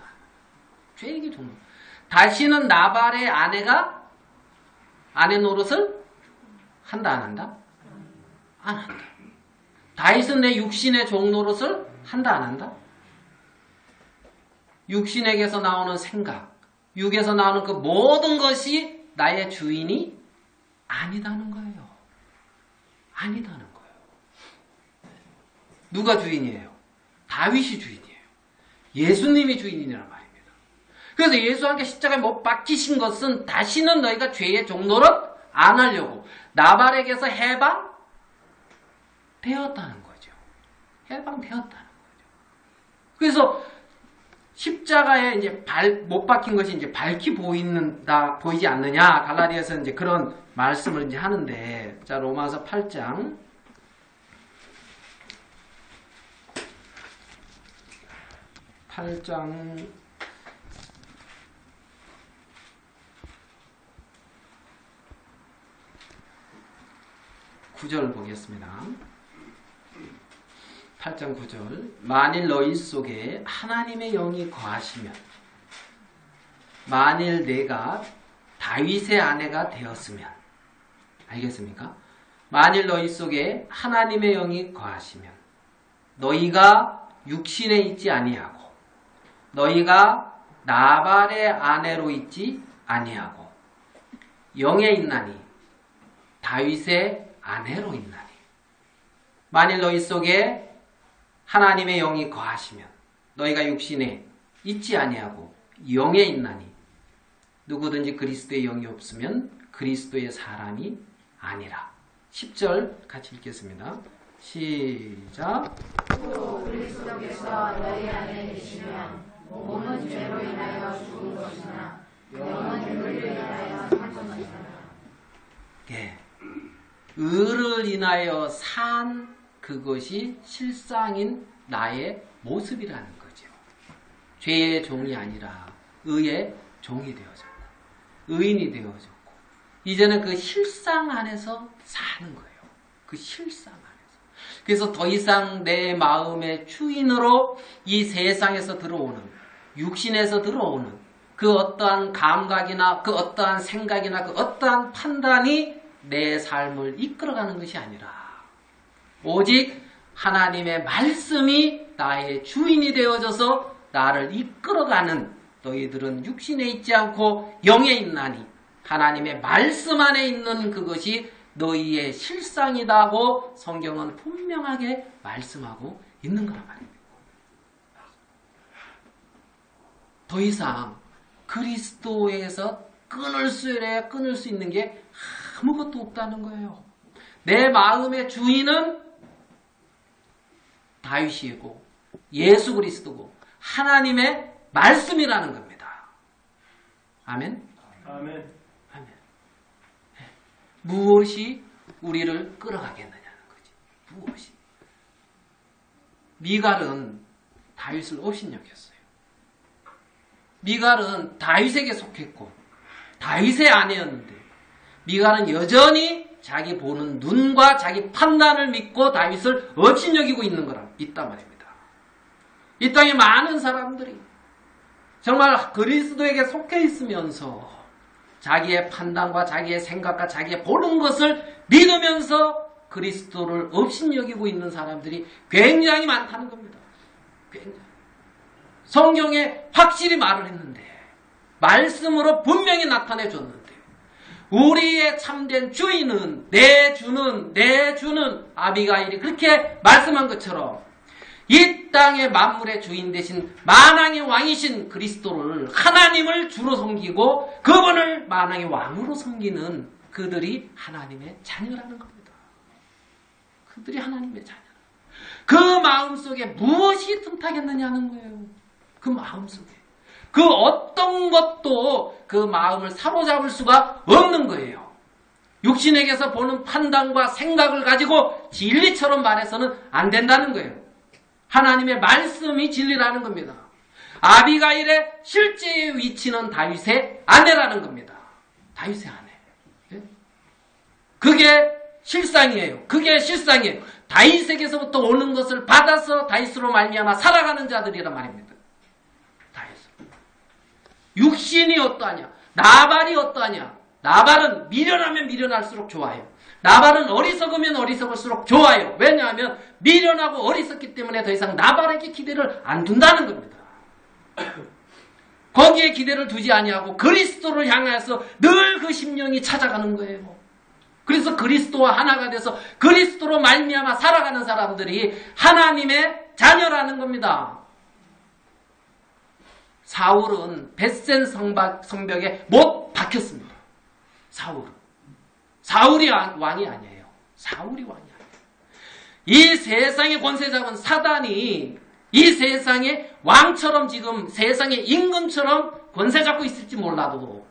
죄에게 종로. 다시는 나발의 아내가 아내 노릇을 한다 안 한다? 안 한다. 다윗은 내 육신의 종노릇을 한다 안 한다? 육신에게서 나오는 생각, 육에서 나오는 그 모든 것이 나의 주인이 아니다는 거예요. 아니다는 거예요. 누가 주인이에요? 다윗이 주인이에요. 예수님이 주인이란 말입니다. 그래서 예수와 함께 십자가에 못 박히신 것은 다시는 너희가 죄의 종노릇 안 하려고 나발에게서 해방되었다는 거죠. 해방되었다는 거죠. 그래서 십자가에 이제 못 박힌 것이 이제 밝히 보이지 않느냐. 갈라디아서 이제 그런 말씀을 이제 하는데, 자, 로마서 8장. 8장 9절 보겠습니다. 8장 9절. 만일 너희 속에 하나님의 영이 거하시면, 만일 내가 다윗의 아내가 되었으면, 알겠습니까? 만일 너희 속에 하나님의 영이 거하시면 너희가 육신에 있지 아니하고 너희가 나발의 아내로 있지 아니하고 영에 있나니 다윗의 아내로 있나니. 만일 너희 속에 하나님의 영이 거하시면 너희가 육신에 있지 아니하고 영에 있나니 누구든지 그리스도의 영이 없으면 그리스도의 사람이 아니라. 10절 같이 읽겠습니다. 시작. 또 그리스도께서 너희 안에 계시면 몸은 죄로 인하여 죽은 것이나 영은 의를 인하여 산 것이라. 예. 의를 인하여 산 그것이 실상인 나의 모습이라는 거죠. 죄의 종이 아니라 의의 종이 되어졌고 의인이 되어졌고 이제는 그 실상 안에서 사는 거예요. 그 실상 안에서. 그래서 더 이상 내 마음의 주인으로 이 세상에서 들어오는, 육신에서 들어오는 그 어떠한 감각이나 그 어떠한 생각이나 그 어떠한 판단이 내 삶을 이끌어가는 것이 아니라 오직 하나님의 말씀이 나의 주인이 되어져서 나를 이끌어가는, 너희들은 육신에 있지 않고 영에 있나니 하나님의 말씀 안에 있는 그것이 너희의 실상이다고 성경은 분명하게 말씀하고 있는 거란 말입니다. 더 이상 그리스도에서 끊을 수 있는 게 아무것도 없다는 거예요. 내 마음의 주인은 다윗이고 예수 그리스도고 하나님의 말씀이라는 겁니다. 아멘? 아멘. 아멘. 무엇이 우리를 끌어가겠느냐는 거지. 무엇이. 미갈은 다윗을 업신여겼어요. 미갈은 다윗에게 속했고 다윗의 아내였는데 미갈은 여전히 자기 보는 눈과 자기 판단을 믿고 다윗을 업신여기고 있단 말입니다. 이 땅에 많은 사람들이 정말 그리스도에게 속해 있으면서 자기의 판단과 자기의 생각과 자기의 보는 것을 믿으면서 그리스도를 업신여기고 있는 사람들이 굉장히 많다는 겁니다. 굉장히. 성경에 확실히 말을 했는데 말씀으로 분명히 나타내 줬는데 우리의 참된 주인은 내 주는 아비가일이 그렇게 말씀한 것처럼 이 땅의 만물의 주인 되신 만왕의 왕이신 그리스도를 하나님을 주로 섬기고 그분을 만왕의 왕으로 섬기는 그들이 하나님의 자녀라는 겁니다. 그들이 하나님의 자녀. 그 마음속에 무엇이 틈타겠느냐는 거예요. 그 마음속에. 그 어떤 것도 그 마음을 사로잡을 수가 없는 거예요. 육신에게서 보는 판단과 생각을 가지고 진리처럼 말해서는 안 된다는 거예요. 하나님의 말씀이 진리라는 겁니다. 아비가일의 실제의 위치는 다윗의 아내라는 겁니다. 다윗의 아내. 그게 실상이에요. 그게 실상이에요. 다윗에게서부터 오는 것을 받아서 다윗으로 말미암아 살아가는 자들이란 말입니다. 다윗으로. 육신이 어떠하냐? 나발이 어떠하냐? 나발은 미련하면 미련할수록 좋아요. 나발은 어리석으면 어리석을수록 좋아요. 왜냐하면 미련하고 어리석기 때문에 더 이상 나발에게 기대를 안 둔다는 겁니다. 거기에 기대를 두지 아니하고 그리스도를 향해서 늘 그 심령이 찾아가는 거예요. 그래서 그리스도와 하나가 돼서 그리스도로 말미암아 살아가는 사람들이 하나님의 자녀라는 겁니다. 사울은 벳센 성벽에 못 박혔습니다. 사울이 왕이 아니에요. 사울이 왕이 아니에요. 이 세상의 권세 잡은 사단이 이 세상의 왕처럼 지금 세상의 임금처럼 권세 잡고 있을지 몰라도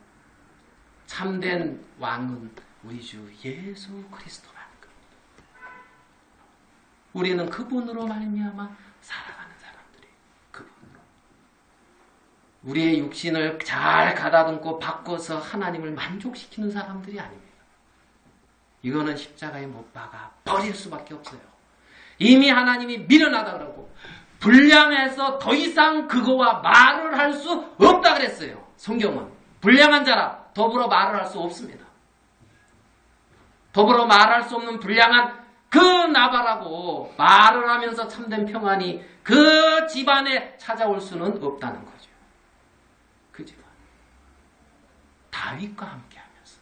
참된 왕은 우리 주 예수 그리스도라는 겁니다. 우리는 그분으로 말미암아 살아가는 사람들이 그분으로. 우리의 육신을 잘 가다듬고 바꿔서 하나님을 만족시키는 사람들이 아닙니다. 이거는 십자가에 못 박아 버릴 수밖에 없어요. 이미 하나님이 미련하다 그러고 불량해서 더 이상 그거와 말을 할 수 없다 그랬어요. 성경은 불량한 자라 더불어 말을 할 수 없습니다. 더불어 말할 수 없는 불량한 그 나발하고 말을 하면서 참된 평안이 그 집안에 찾아올 수는 없다는 거죠. 그 집안. 다윗과 함께하면서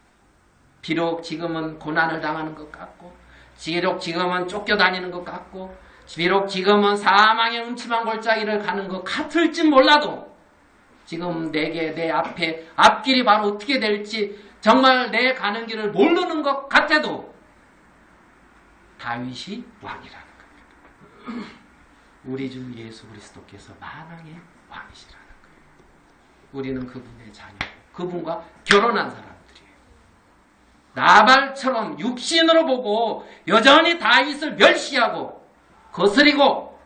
비록 지금은 고난을 당하는 것 같고 비록 지금은 쫓겨다니는 것 같고 비록 지금은 사망의 음침한 골짜기를 가는 것 같을지 몰라도 지금 내 앞에 앞길이 바로 어떻게 될지 정말 내 가는 길을 모르는 것 같아도 다윗이 왕이라는 겁니다. 우리 주 예수 그리스도께서 만왕의 왕이시라는 거예요. 우리는 그분의 자녀, 그분과 결혼한 사람들이에요. 나발처럼 육신으로 보고 여전히 다윗을 멸시하고 거스리고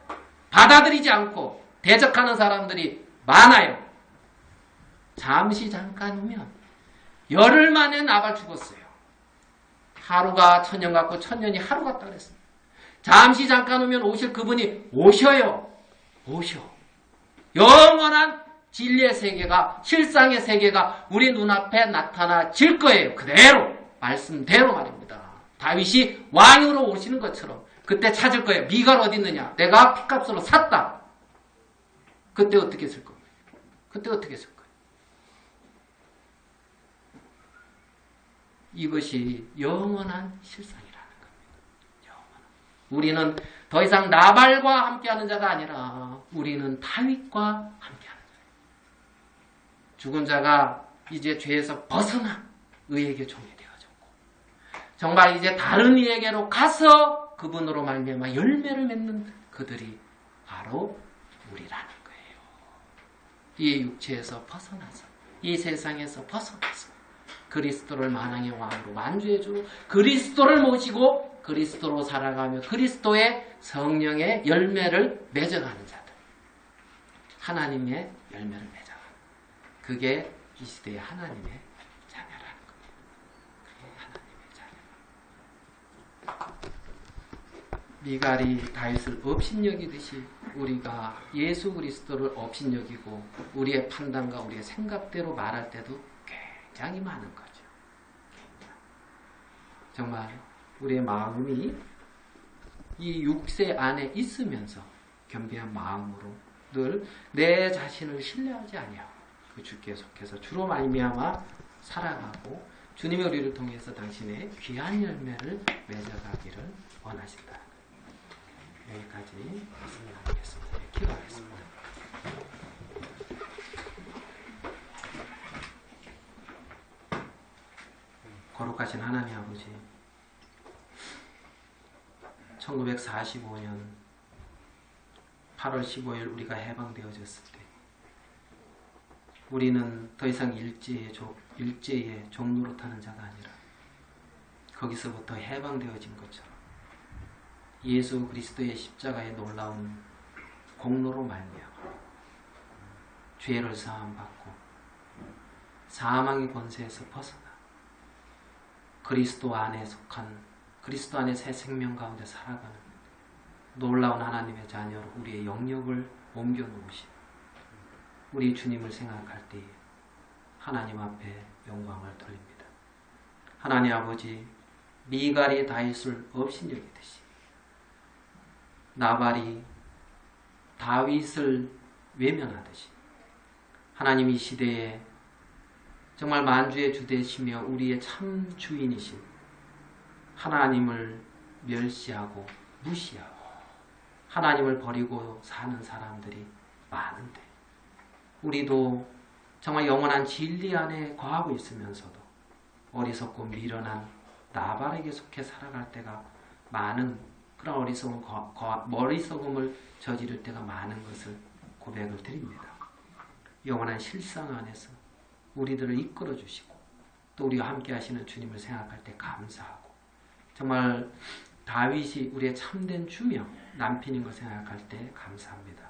받아들이지 않고 대적하는 사람들이 많아요. 잠시 잠깐 오면 열흘 만에 나발 죽었어요. 하루가 천년 같고 천년이 하루 같다 그랬습니다. 잠시 잠깐 오면 오실 그분이 오셔요. 오셔. 영원한 진리의 세계가 실상의 세계가 우리 눈앞에 나타나질 거예요. 그대로 말씀대로 말입니다. 다윗이 왕으로 오시는 것처럼 그때 찾을 거예요. 미갈 어디 있느냐? 내가 피값으로 샀다. 그때 어떻게 쓸 겁니까? 그때 어떻게 쓸 거예요? 이것이 영원한 실상이라는 겁니다. 영원한. 우리는 더 이상 나발과 함께하는 자가 아니라 우리는 다윗과 함께하는 자예요. 죽은 자가 이제 죄에서 벗어나 의에게 종이 되어졌고 정말 이제 다른 이에게로 가서 그분으로 말미암아 열매를 맺는 그들이 바로 우리라는 거예요. 이 육체에서 벗어나서 이 세상에서 벗어나서 그리스도를 만왕의 왕으로 완주해주고 그리스도를 모시고 그리스도로 살아가며 그리스도의 성령의 열매를 맺어가는 자들. 하나님의 열매를 맺어가. 그게 이 시대의 하나님의 자녀라는 겁니다. 그게 하나님의 자녀. 미갈이 다윗을 업신여기듯이 우리가 예수 그리스도를 업신여기고 우리의 판단과 우리의 생각대로 말할 때도 굉장히 많은 거죠. 정말 우리의 마음이 이 육세 안에 있으면서 겸비한 마음으로 늘 내 자신을 신뢰하지 아니하고 그 주께 속해서 주로 말미암아 살아가고 주님이 우리를 통해서 당신의 귀한 열매를 맺어가기를 원하신다. 여기까지 말씀을 나누겠습니다. 기도하겠습니다. 거룩하신 하나님 아버지, 1945년 8월 15일 우리가 해방되어졌을 때 우리는 더 이상 일제의 종로로 타는 자가 아니라 거기서부터 해방되어진 것처럼 예수 그리스도의 십자가의 놀라운 공로로 말미암아 죄를 사함받고 사망의 권세에서 벗어나 그리스도 안에 속한 그리스도 안의 새 생명 가운데 살아가는 놀라운 하나님의 자녀로 우리의 영역을 옮겨놓으신 우리 주님을 생각할 때에 하나님 앞에 영광을 돌립니다. 하나님 아버지, 미갈이 다윗을 업신여기듯이 나발이 다윗을 외면하듯이 하나님 이 시대에 정말 만주의 주 되시며 우리의 참 주인이신 하나님을 멸시하고 무시하고 하나님을 버리고 사는 사람들이 많은데 우리도 정말 영원한 진리 안에 거하고 있으면서도 어리석고 미련한 나발에게 속해 살아갈 때가 많은 그런 머리썩음을 저지를 때가 많은 것을 고백을 드립니다. 영원한 실상 안에서 우리들을 이끌어 주시고 또 우리와 함께 하시는 주님을 생각할 때 감사하고 정말 다윗이 우리의 참된 주명 남편인 걸 생각할 때 감사합니다.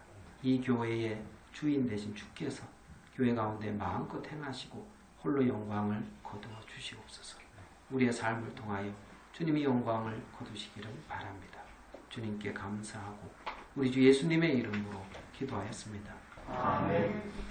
이 교회의 주인 되신 주께서 교회 가운데 마음껏 행하시고 홀로 영광을 거두어 주시옵소서. 우리의 삶을 통하여 주님이 영광을 거두시기를 바랍니다. 주님께 감사하고 우리 주 예수님의 이름으로 기도하였습니다. 아멘.